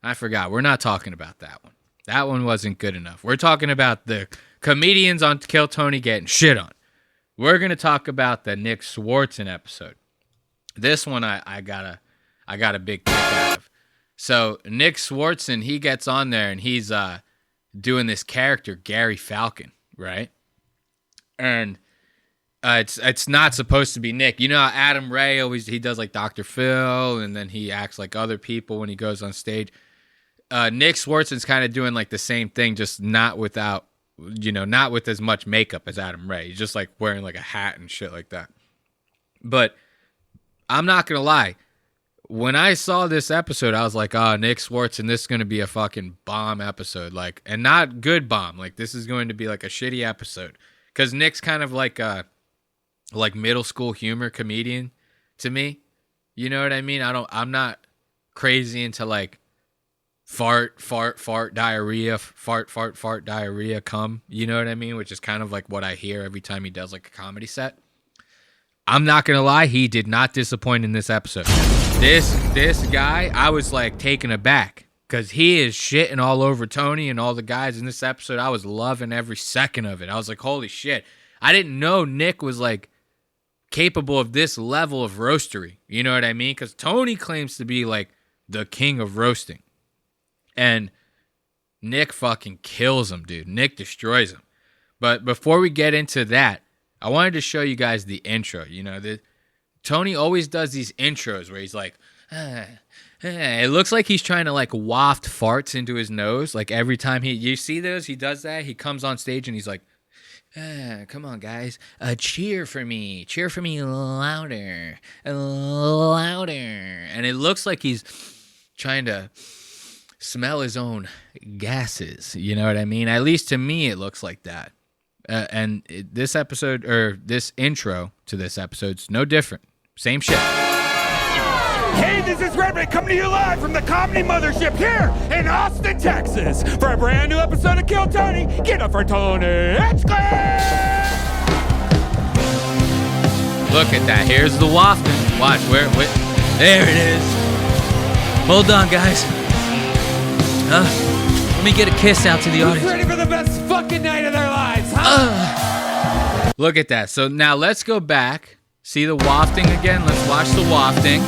I forgot. We're not talking about that one. That one wasn't good enough. We're talking about the comedians on Kill Tony getting shit on. We're gonna talk about the Nick Swardson episode. This one I got a big kick out of. So Nick Swardson, he gets on there and he's doing this character Gary Falcon, right? And it's not supposed to be Nick. You know how Adam Ray he does like Dr. Phil, and then he acts like other people when he goes on stage. Nick Swardson's kind of doing like the same thing, just not with as much makeup as Adam Ray. He's just like wearing like a hat and shit like that. But I'm not gonna lie, when I saw this episode, I was like, oh, Nick Swardson, this is gonna be a fucking bomb episode, like, and not good bomb. Like, this is going to be like a shitty episode, because Nick's kind of like a middle school humor comedian to me. You know what I mean? I'm not crazy into like fart diarrhea, fart diarrhea cum. You know what I mean? Which is kind of like what I hear every time he does like a comedy set. I'm not gonna lie, he did not disappoint in this episode. This guy, I was like taken aback, because he is shitting all over Tony and all the guys in this episode. I was loving every second of it. I was like, holy shit. I didn't know Nick was like capable of this level of roastery. You know what I mean? Because Tony claims to be like the king of roasting. And Nick fucking kills him, dude. Nick destroys him. But before we get into that, I wanted to show you guys the intro. You know, Tony always does these intros where he's like, it looks like he's trying to like waft farts into his nose. Like every time you see those, he does that. He comes on stage and he's like, come on, guys. Cheer for me louder. And it looks like he's trying to smell his own gases. You know what I mean? At least to me, it looks like that. This episode, or this intro to this episode, is no different. Same shit. Hey, this is Redman coming to you live from the Comedy Mothership here in Austin, Texas. For a brand new episode of Kill Tony, get up for Tony Hinchcliffe! Look at that. Here's the wafting. Watch where there it is. Hold on, guys. Let me get a kiss out to the audience. Who's ready for the best fucking night of their lives, huh? Look at that. So now let's go back. See the wafting again? Let's watch the wafting.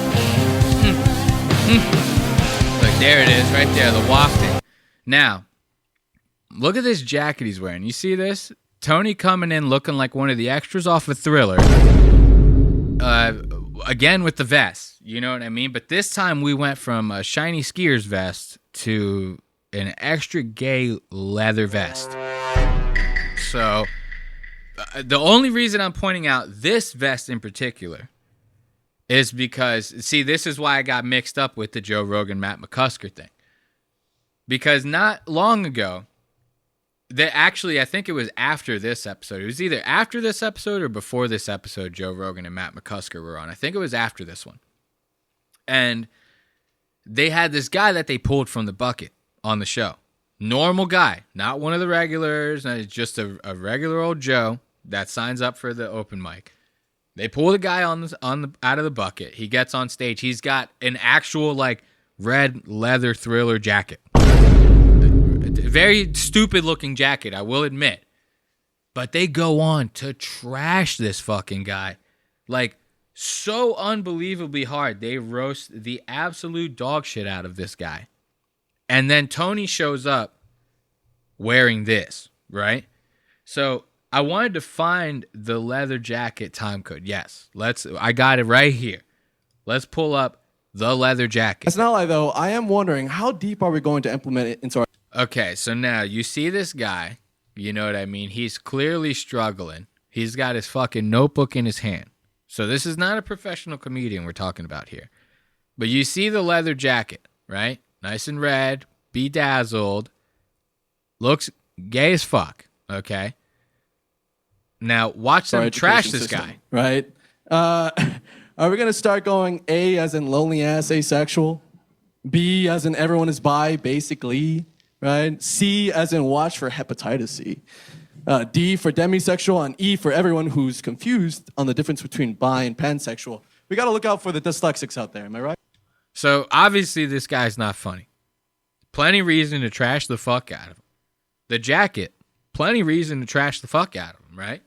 Look, there it is right there, the wafting. Now, look at this jacket he's wearing. You see this? Tony coming in looking like one of the extras off of Thriller. Again with the vest. You know what I mean? But this time we went from a shiny skier's vest to an extra gay leather vest. So the only reason I'm pointing out this vest in particular is because, see, this is why I got mixed up with the Joe Rogan, Matt McCusker thing. Because not long ago, I think it was after this episode. It was either after this episode or before this episode Joe Rogan and Matt McCusker were on. I think it was after this one. And they had this guy that they pulled from the bucket on the show. Normal guy, not one of the regulars, just a regular old Joe that signs up for the open mic. They pull the guy out of the bucket. He gets on stage. He's got an actual like red leather Thriller jacket. Very stupid looking jacket, I will admit. But they go on to trash this fucking guy. Like, so unbelievably hard. They roast the absolute dog shit out of this guy. And then Tony shows up wearing this, right? So I wanted to find the leather jacket time code. Yes, I got it right here. Let's pull up the leather jacket. That's not lie though. I am wondering, how deep are we going to implement it into our... Okay, so now you see this guy, you know what I mean? He's clearly struggling. He's got his fucking notebook in his hand. So this is not a professional comedian we're talking about here. But you see the leather jacket, right? Nice and red, bedazzled, looks gay as fuck, okay? Now watch them trash this guy. Right? Are we going to start going A as in lonely ass asexual? B as in everyone is bi, basically? Right? C as in watch for hepatitis C. D for demisexual, and E for everyone who's confused on the difference between bi and pansexual. We got to look out for the dyslexics out there, am I right? So obviously this guy's not funny. Plenty reason to trash the fuck out of him. The jacket, plenty reason to trash the fuck out of him, right?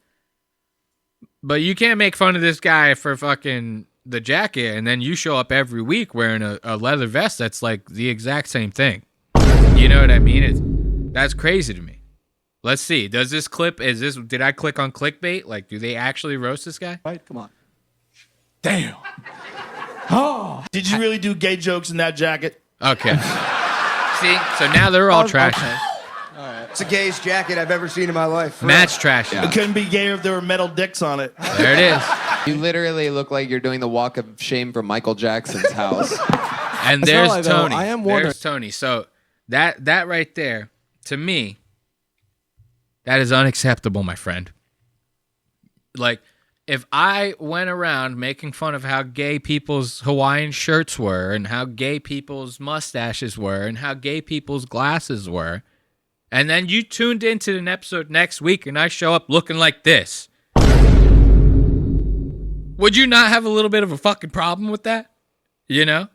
But you can't make fun of this guy for fucking the jacket and then you show up every week wearing a leather vest that's like the exact same thing. You know what I mean? That's crazy to me. Let's see. Does this clip, did I click on clickbait? Like, do they actually roast this guy? Right, come on. Damn. Oh. Did you really do gay jokes in that jacket? Okay. See, so now they're all trash. Okay. All right. It's the gayest jacket I've ever seen in my life. Match trash. It couldn't be gayer if there were metal dicks on it. There it is. You literally look like you're doing the walk of shame from Michael Jackson's house. And there's Tony. I am wondering. There's Tony. So that right there, to me, that is unacceptable, my friend. Like, if I went around making fun of how gay people's Hawaiian shirts were and how gay people's mustaches were and how gay people's glasses were, and then you tuned into an episode next week and I show up looking like this, would you not have a little bit of a fucking problem with that? You know?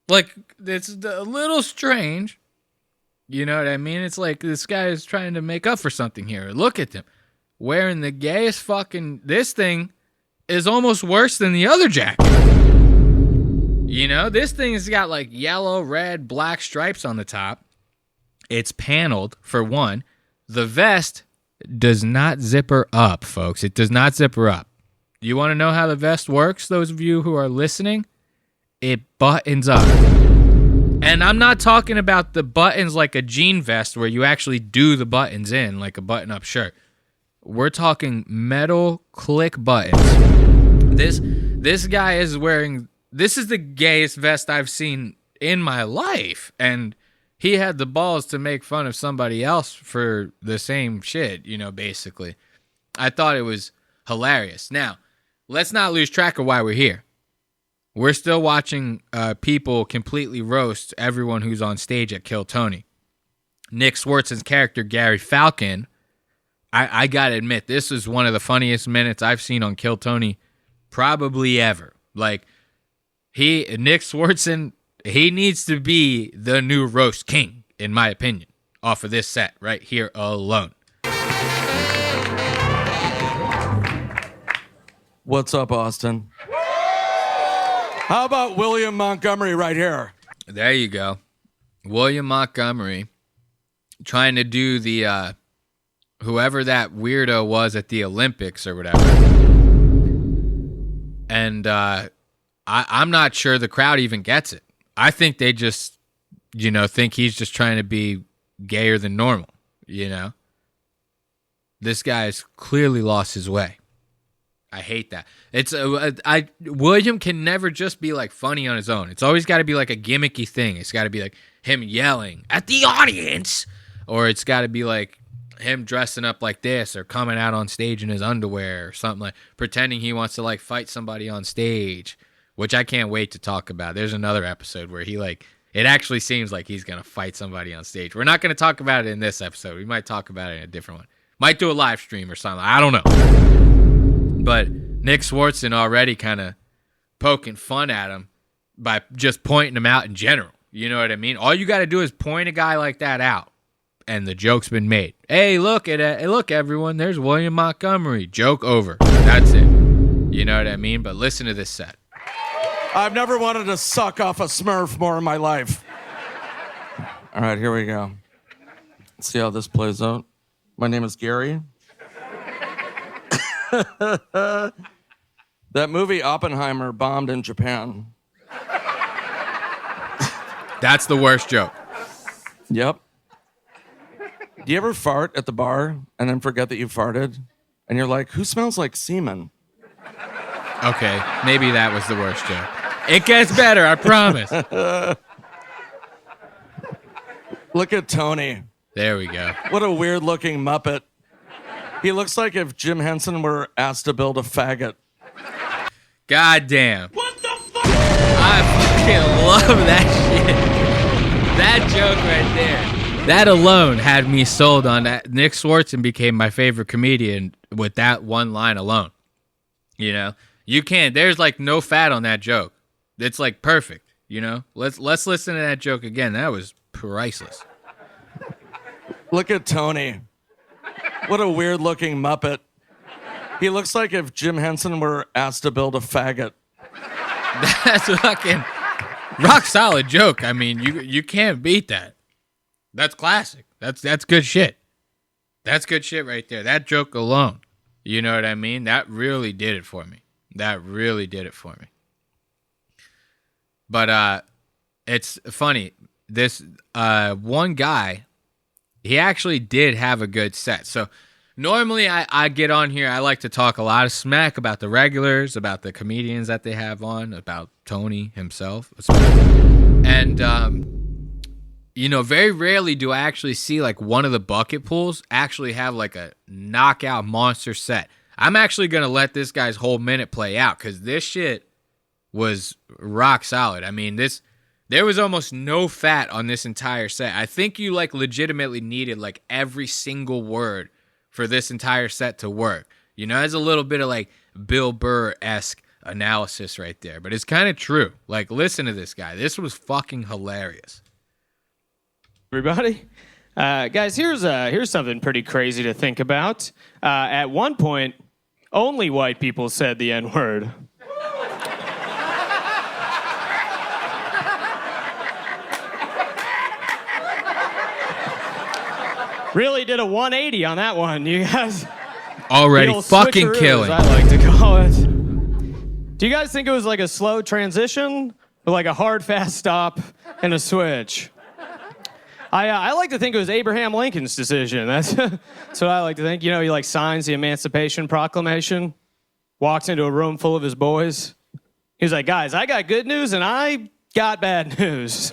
Like, it's a little strange. You know what I mean? It's like this guy is trying to make up for something here. Look at them. Wearing the gayest fucking... This thing is almost worse than the other jacket. You know? This thing has got like yellow, red, black stripes on the top. It's paneled, for one. The vest does not zipper up, folks. It does not zipper up. You want to know how the vest works, those of you who are listening? It buttons up. And I'm not talking about the buttons like a jean vest where you actually do the buttons in like a button-up shirt. We're talking metal click buttons. This guy is wearing... This is the gayest vest I've seen in my life. And he had the balls to make fun of somebody else for the same shit, you know, basically. I thought it was hilarious. Now, let's not lose track of why we're here. we're still watching people completely roast everyone who's on stage at Kill Tony. Nick Swardson's character, Gary Falcon, I gotta admit, this is one of the funniest minutes I've seen on Kill Tony probably ever. Like, Nick Swardson, he needs to be the new roast king, in my opinion, off of this set right here alone. What's up, Austin? How about William Montgomery right here? There you go. William Montgomery trying to do the whoever that weirdo was at the Olympics or whatever. And I'm not sure the crowd even gets it. I think they just, think he's just trying to be gayer than normal, This guy's clearly lost his way. I hate that. William can never just be like funny on his own. It's always got to be like a gimmicky thing. It's got to be like him yelling at the audience, or it's got to be like him dressing up like this, or coming out on stage in his underwear, or something, like pretending he wants to like fight somebody on stage, which I can't wait to talk about. There's another episode where it actually seems like he's gonna fight somebody on stage. We're not gonna talk about it in this episode. We might talk about it in a different one. Might do a live stream or something. I don't know. But Nick Swardson already kind of poking fun at him by just pointing him out in general. You know what I mean? All you got to do is point a guy like that out, and the joke's been made. Hey, look everyone, there's William Montgomery. Joke over. That's it. You know what I mean? But listen to this set. I've never wanted to suck off a Smurf more in my life. All right, here we go. Let's see how this plays out. My name is Gary. That movie Oppenheimer bombed in Japan. That's the worst joke. Yep. Do you ever fart at the bar and then forget that you farted? And you're like, who smells like semen? Okay, maybe that was the worst joke. It gets better, I promise. Look at Tony. There we go. What a weird-looking Muppet. He looks like if Jim Henson were asked to build a faggot. God damn. What the fuck? I fucking love that shit. That joke right there. That alone had me sold on that. Nick Swardson became my favorite comedian with that one line alone. You can't. There's like no fat on that joke. It's like perfect. Let's listen to that joke again. That was priceless. Look at Tony. What a weird-looking Muppet. He looks like if Jim Henson were asked to build a faggot. That's fucking rock solid joke. I mean, you can't beat that. That's classic. That's good shit. That's good shit right there. That joke alone. You know what I mean? That really did it for me. But it's funny. This one guy, he actually did have a good set. So normally I get on here, I like to talk a lot of smack about the regulars, about the comedians that they have on, about Tony himself. And, very rarely do I actually see like one of the bucket pools actually have like a knockout monster set. I'm actually going to let this guy's whole minute play out because this shit was rock solid. I mean, there was almost no fat on this entire set. I think you like legitimately needed like every single word for this entire set to work. There's a little bit of like Bill Burr-esque analysis right there, but it's kind of true. Like, listen to this guy. This was fucking hilarious. Everybody, guys, here's something pretty crazy to think about. At one point, only white people said the N-word. Really did a 180 on that one, you guys. Already fucking killing. I like to call it. Do you guys think it was like a slow transition, or like a hard, fast stop and a switch? I like to think it was Abraham Lincoln's decision. That's what I like to think. He like signs the Emancipation Proclamation, walks into a room full of his boys. He was like, guys, I got good news and I got bad news.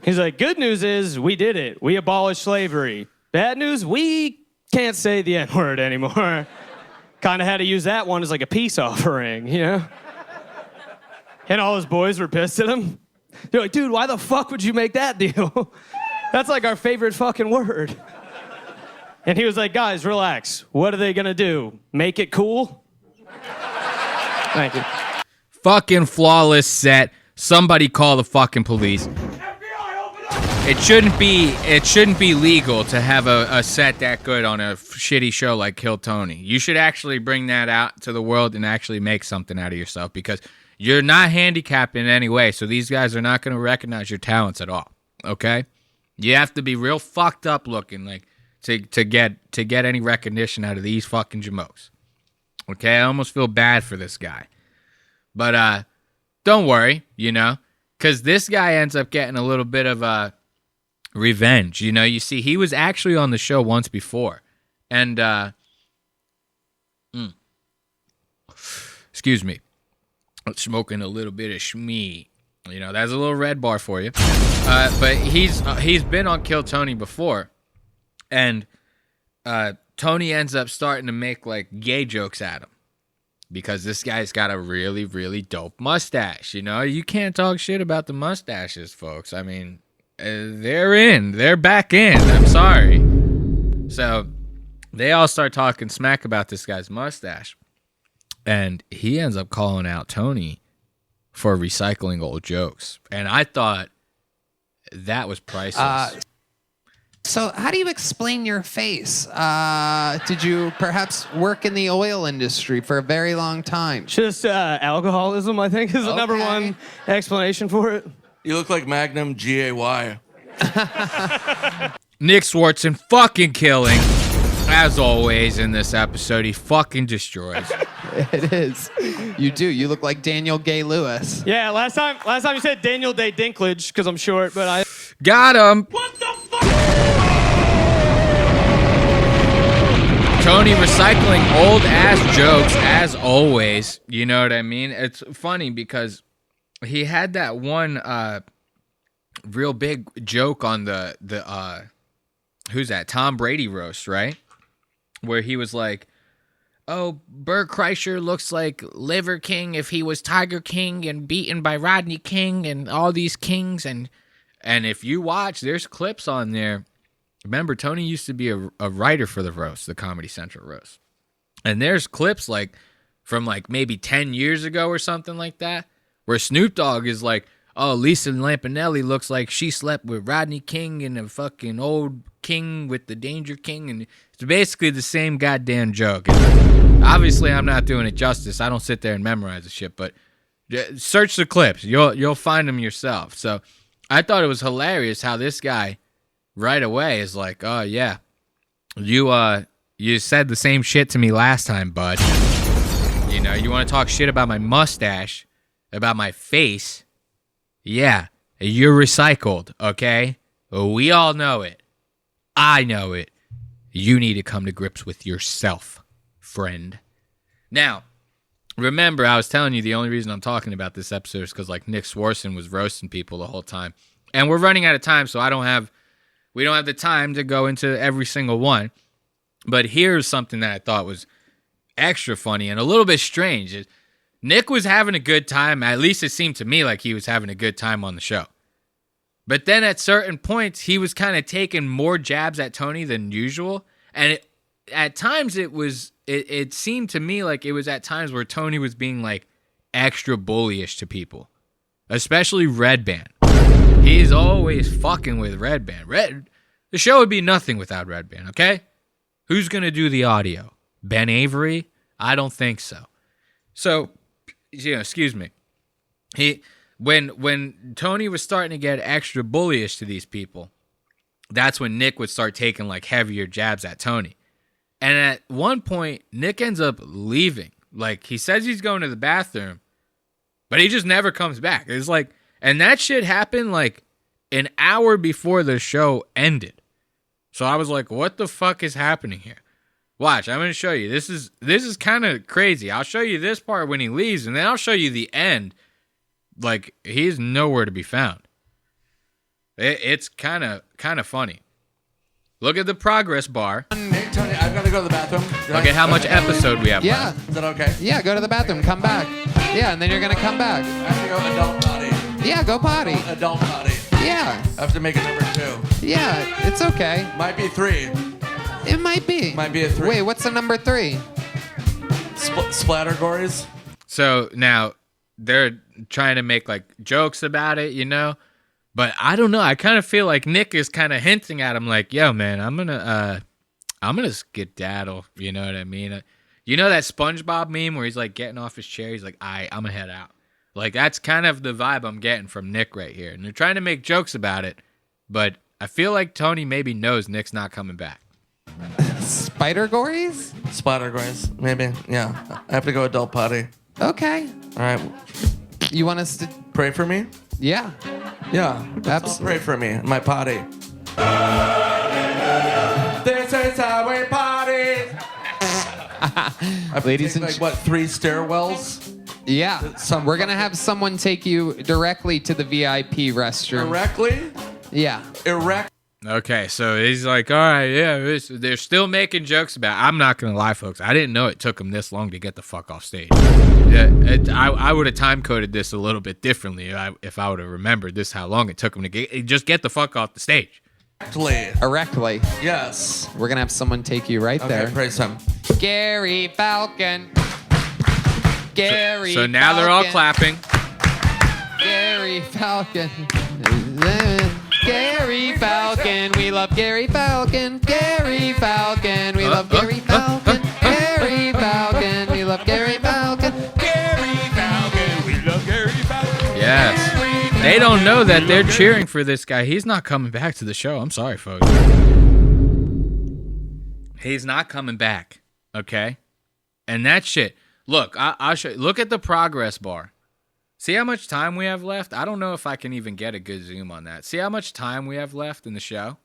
He's like, good news is we did it. We abolished slavery. Bad news, we can't say the N-word anymore. kind of had to use that one as like a peace offering, you know? And all his boys were pissed at him. They're like, dude, why the fuck would you make that deal? That's like our favorite fucking word. And he was like, guys, relax. What are they gonna do? Make it cool? Thank you. Fucking flawless set. Somebody call the fucking police. It shouldn't be legal to have a set that good on a shitty show like Kill Tony. You should actually bring that out to the world and actually make something out of yourself, because you're not handicapped in any way, so these guys are not going to recognize your talents at all, okay? You have to be real fucked up looking like to get any recognition out of these fucking jamokes. Okay? I almost feel bad for this guy. But don't worry, you know, because this guy ends up getting a little bit of revenge. You know, you see, he was actually on the show once before. And, excuse me, I'm smoking a little bit of shmee. You know, that's a little red bar for you. But he's been on Kill Tony before. And Tony ends up starting to make, like, gay jokes at him, because this guy's got a really, really dope mustache. You know, you can't talk shit about the mustaches, folks. I mean, they're back in. I'm sorry. So they all start talking smack about this guy's mustache, and he ends up calling out Tony for recycling old jokes. And I thought that was priceless. So how do you explain your face? Did you perhaps work in the oil industry for a very long time? Just alcoholism, I think, is the number one explanation for it. You look like Magnum G-A-Y. Nick Swardson fucking killing. As always in this episode, he fucking destroys. It is. You do. You look like Daniel Day-Lewis. Yeah, last time you said Daniel Day Dinklage, because I'm short, but I... Got him. What the fuck? Tony recycling old ass jokes as always. You know what I mean? It's funny because he had that one real big joke on the who's that? Tom Brady roast, right? Where he was like, "Oh, Bert Kreischer looks like Liver King if he was Tiger King and beaten by Rodney King and all these kings." And if you watch, there's clips on there. Remember, Tony used to be a writer for the roast, the Comedy Central roast. And there's clips like from like maybe 10 years ago or something like that, where Snoop Dogg is like, "Oh, Lisa Lampanelli looks like she slept with Rodney King and a fucking old king with the Danger King." And it's basically the same goddamn joke. And obviously, I'm not doing it justice. I don't sit there and memorize the shit, but search the clips. You'll find them yourself. So I thought it was hilarious how this guy right away is like, "Oh yeah, you said the same shit to me last time, bud. You know, you want to talk shit about my mustache, about my face? Yeah, you're recycled, okay? We all know it. I know it. You need to come to grips with yourself, friend." Now, remember, I was telling you the only reason I'm talking about this episode is because like Nick Swardson was roasting people the whole time. And we're running out of time, so we don't have the time to go into every single one. But here's something that I thought was extra funny and a little bit strange. Nick was having a good time. At least it seemed to me like he was having a good time on the show. But then at certain points, he was kind of taking more jabs at Tony than usual. And at times it seemed to me like it was at times where Tony was being like extra bullyish to people. Especially Red Band. He's always fucking with Red Band. The show would be nothing without Red Band, okay? Who's going to do the audio? Ben Avery? I don't think so. So, you know, excuse me. When Tony was starting to get extra bullyish to these people, that's when Nick would start taking like heavier jabs at Tony. And at one point, Nick ends up leaving. Like, he says he's going to the bathroom, but he just never comes back. It's like, and that shit happened like an hour before the show ended. So I was like, what the fuck is happening here? Watch, I'm going to show you. This is kind of crazy. I'll show you this part when he leaves, and then I'll show you the end. Like, he's nowhere to be found. It's kind of funny. Look at the progress bar. Tony, I've got to go to the bathroom. Okay, how much episode we have Yeah. left? Is that okay? Yeah, go to the bathroom. Come back. Yeah, and then you're gonna come back. I have to go adult potty. Yeah, go potty. Adult potty. Yeah. I have to make it number 2. Yeah, it's okay. Might be 3. It might be. Might be a 3. Wait, what's the number 3? Splatter gories. So now they're trying to make like jokes about it, you know? But I don't know. I kind of feel like Nick is kind of hinting at him like, yo, man, I'm gonna skedaddle. You know what I mean? You know that SpongeBob meme where he's like getting off his chair? He's like, I'm gonna head out. Like, that's kind of the vibe I'm getting from Nick right here. And they're trying to make jokes about it, but I feel like Tony maybe knows Nick's not coming back. Spider gories? Splatter gories, maybe. Yeah. I have to go adult potty. Okay. All right. You want us to pray for me? Yeah. Yeah. Pray for me. My potty. This is how we party. Ladies and like what, 3 stairwells? Yeah. We're gonna have someone take you directly to the VIP restroom. Directly? Yeah. Erect. Okay, so he's like, all right, yeah, they're still making jokes about it. I'm not going to lie, folks. I didn't know it took him this long to get the fuck off stage. I would have time-coded this a little bit differently if I would have remembered this, how long it took him to just get the fuck off the stage. Erectly. Yes. We're going to have someone take you right there. Okay, praise him. Gary Falcon. Gary So now they're all clapping. Gary Falcon. Gary Falcon, we love Gary Falcon. Gary Falcon, we love Gary Falcon. Gary Falcon, we love Gary Falcon. Gary Falcon, we love Gary Falcon. Yes. They don't know that they're cheering for this guy. He's not coming back to the show. I'm sorry, folks. He's not coming back. Okay? And that shit. Look, I'll show you. Look at the progress bar. See how much time we have left? I don't know if I can even get a good zoom on that. See how much time we have left in the show?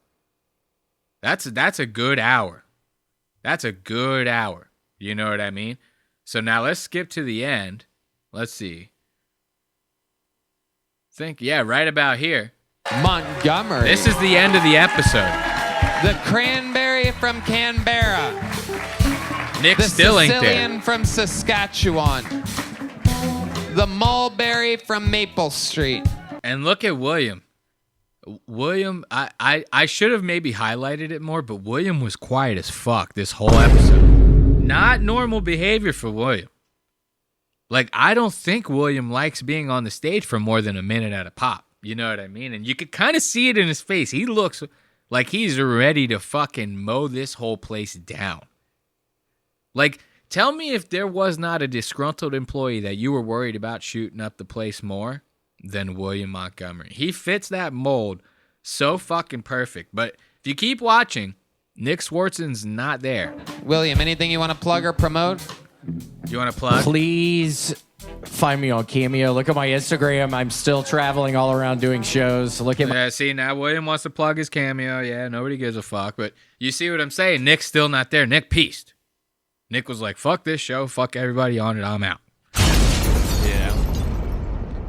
That's a good hour. That's a good hour. You know what I mean? So now let's skip to the end. Let's see. Right about here. Montgomery. This is the end of the episode. The cranberry from Canberra. Nick the still ain't there. Sicilian from Saskatchewan. The mulberry from Maple Street. And look at William. William, I should have maybe highlighted it more, but William was quiet as fuck this whole episode. Not normal behavior for William. Like, I don't think William likes being on the stage for more than a minute at a pop. You know what I mean? And you could kind of see it in his face. He looks like he's ready to fucking mow this whole place down. Like, tell me if there was not a disgruntled employee that you were worried about shooting up the place more than William Montgomery. He fits that mold so fucking perfect. But if you keep watching, Nick Swardson's not there. William, anything you want to plug or promote? You want to plug? Please find me on Cameo. Look at my Instagram. I'm still traveling all around doing shows. Look at Yeah, see, now William wants to plug his Cameo. Yeah, nobody gives a fuck. But you see what I'm saying? Nick's still not there. Nick pieced. Nick was like, fuck this show. Fuck everybody on it. I'm out. Yeah.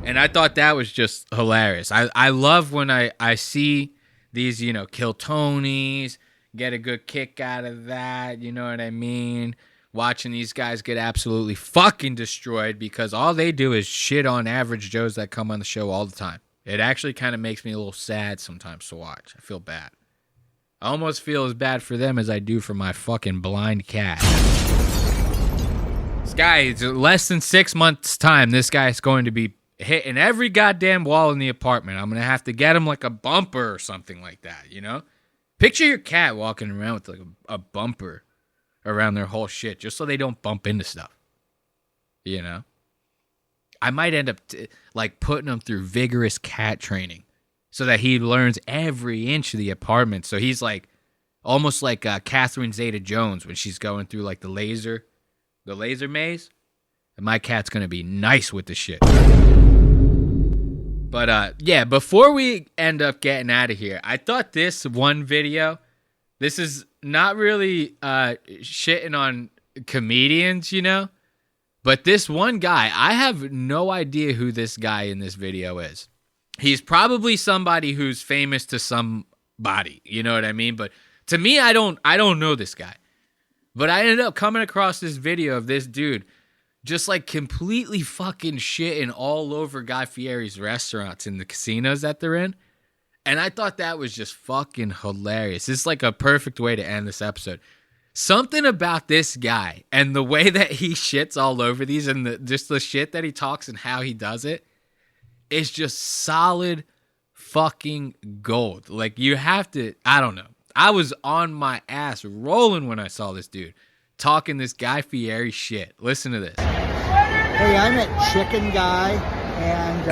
And I thought that was just hilarious. I love when I see these, kill Tonys, get a good kick out of that. You know what I mean? Watching these guys get absolutely fucking destroyed because all they do is shit on average Joes that come on the show all the time. It actually kind of makes me a little sad sometimes to watch. I feel bad. I almost feel as bad for them as I do for my fucking blind cat. This guy, is less than 6 months' time, this guy is going to be hitting every goddamn wall in the apartment. I'm going to have to get him like a bumper or something like that, Picture your cat walking around with like a bumper around their whole shit just so they don't bump into stuff. I might end up putting him through vigorous cat training so that he learns every inch of the apartment. So he's like almost like Catherine Zeta-Jones when she's going through like the laser maze. And my cat's going to be nice with the shit. But yeah, before we end up getting out of here, I thought this one video, this is not really shitting on comedians, but this one guy, I have no idea who this guy in this video is. He's probably somebody who's famous to somebody, you know what I mean? But to me, I don't know this guy. But I ended up coming across this video of this dude just like completely fucking shitting all over Guy Fieri's restaurants in the casinos that they're in. And I thought that was just fucking hilarious. It's like a perfect way to end this episode. Something about this guy and the way that he shits all over these and just the shit that he talks and how he does it is just solid fucking gold. Like, you have to, I don't know. I was on my ass rolling when I saw this dude talking this Guy Fieri shit. Listen to this. Hey, I'm at Chicken Guy, and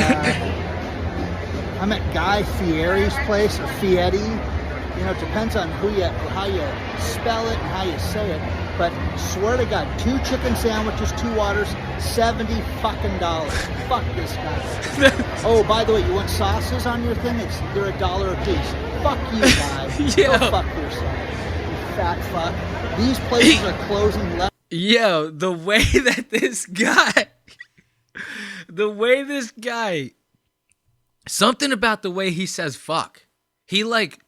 I'm at Guy Fieri's place, or Fieri. You know, it depends on how you spell it and how you say it. But swear to God, 2 chicken sandwiches, 2 waters, $70 fucking dollars. Fuck this guy. Oh, by the way, you want sauces on your thing? They're $1 a piece. Fuck you, guy. Yeah. Go fuck yourself, you fat fuck. These places are closing left. Yo, the way this guy, something about the way he says fuck. He like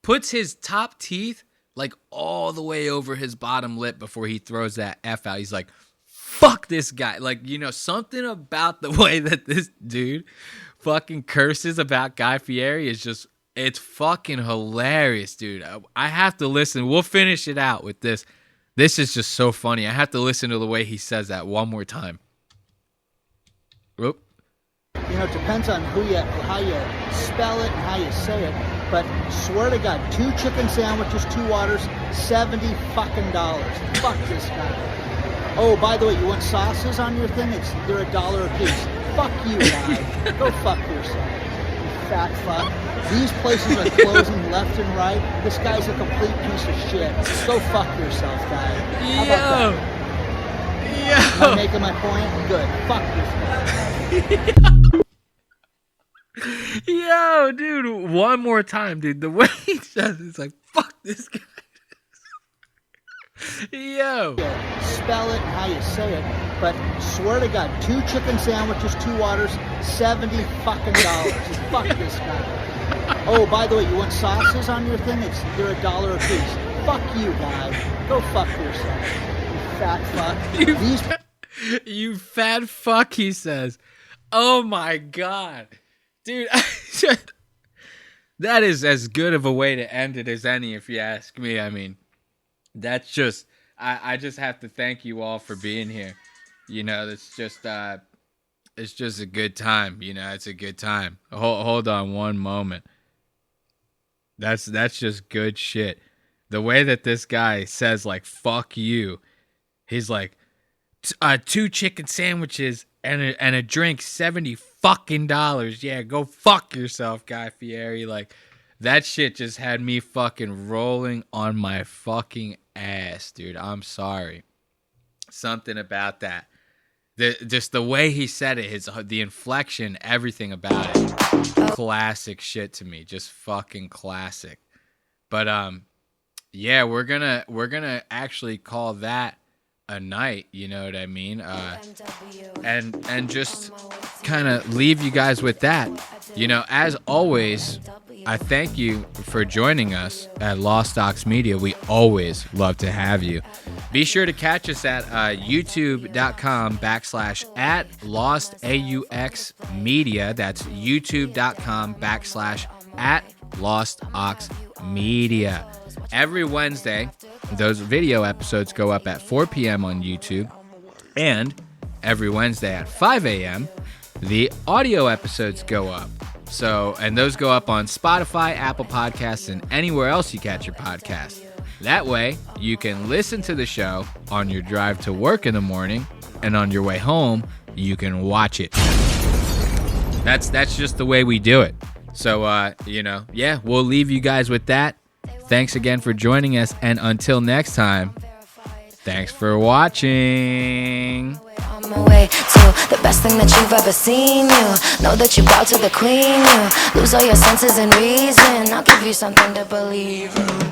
puts his top teeth like all the way over his bottom lip before he throws that F out. He's like, fuck this guy. Like, you know, something about the way that this dude fucking curses about Guy Fieri is just, it's fucking hilarious, dude. I have to listen. We'll finish it out with this. This is just so funny. I have to listen to the way he says that one more time. Whoop. You know, it depends on how you spell it and how you say it. But swear to God, 2 chicken sandwiches, 2 waters, $70 fucking dollars. Fuck this guy. Oh, by the way, you want sauces on your thing? They're $1 a piece. Fuck you, guy. Go fuck yourself, you fat fuck. These places are closing left and right. This guy's a complete piece of shit. Go fuck yourself, guy. How about that? Am I making my point? Good. Fuck this guy. Yo, dude, one more time, dude. The way he says it's like, fuck this guy. Yo. Spell it and how you say it, but swear to God, 2 chicken sandwiches, 2 waters, $70 fucking dollars. Fuck this guy. Oh, by the way, you want sauces on your thing? They're $1 a piece. Fuck you, guy. Go fuck yourself, you fat fuck. You fat fuck, he says. Oh my God. Dude, that is as good of a way to end it as any, if you ask me. I mean, that's just, I just have to thank you all for being here. You know, it's just a good time. You know, it's a good time. Hold on one moment. That's just good shit. The way that this guy says, like, fuck you, he's like, 2 chicken sandwiches and a drink, $70 fucking dollars. Yeah, go fuck yourself, Guy Fieri. Like, that shit just had me fucking rolling on my fucking ass, dude. I'm sorry. Something about that. Just the way he said it, the inflection, everything about it. Classic shit to me. Just fucking classic. But yeah, we're gonna actually call that a night, you know what I mean? And just kind of leave you guys with that. You know, as always, I thank you for joining us at Lost Aux Media. We always love to have you. Be sure to catch us at youtube.com/@LostAUXmedia. That's youtube.com/@LostAuxMedia. Every Wednesday, those video episodes go up at 4 p.m. on YouTube. And every Wednesday at 5 a.m., the audio episodes go up. So, and those go up on Spotify, Apple Podcasts, and anywhere else you catch your podcast. That way, you can listen to the show on your drive to work in the morning, and on your way home, you can watch it. That's just the way we do it. So, you know, yeah, we'll leave you guys with that. Thanks again for joining us, and until next time, thanks for watching. On my way to the best thing that you've ever seen. You know that you bow to the queen. You lose all your senses and reason. I'll give you something to believe in.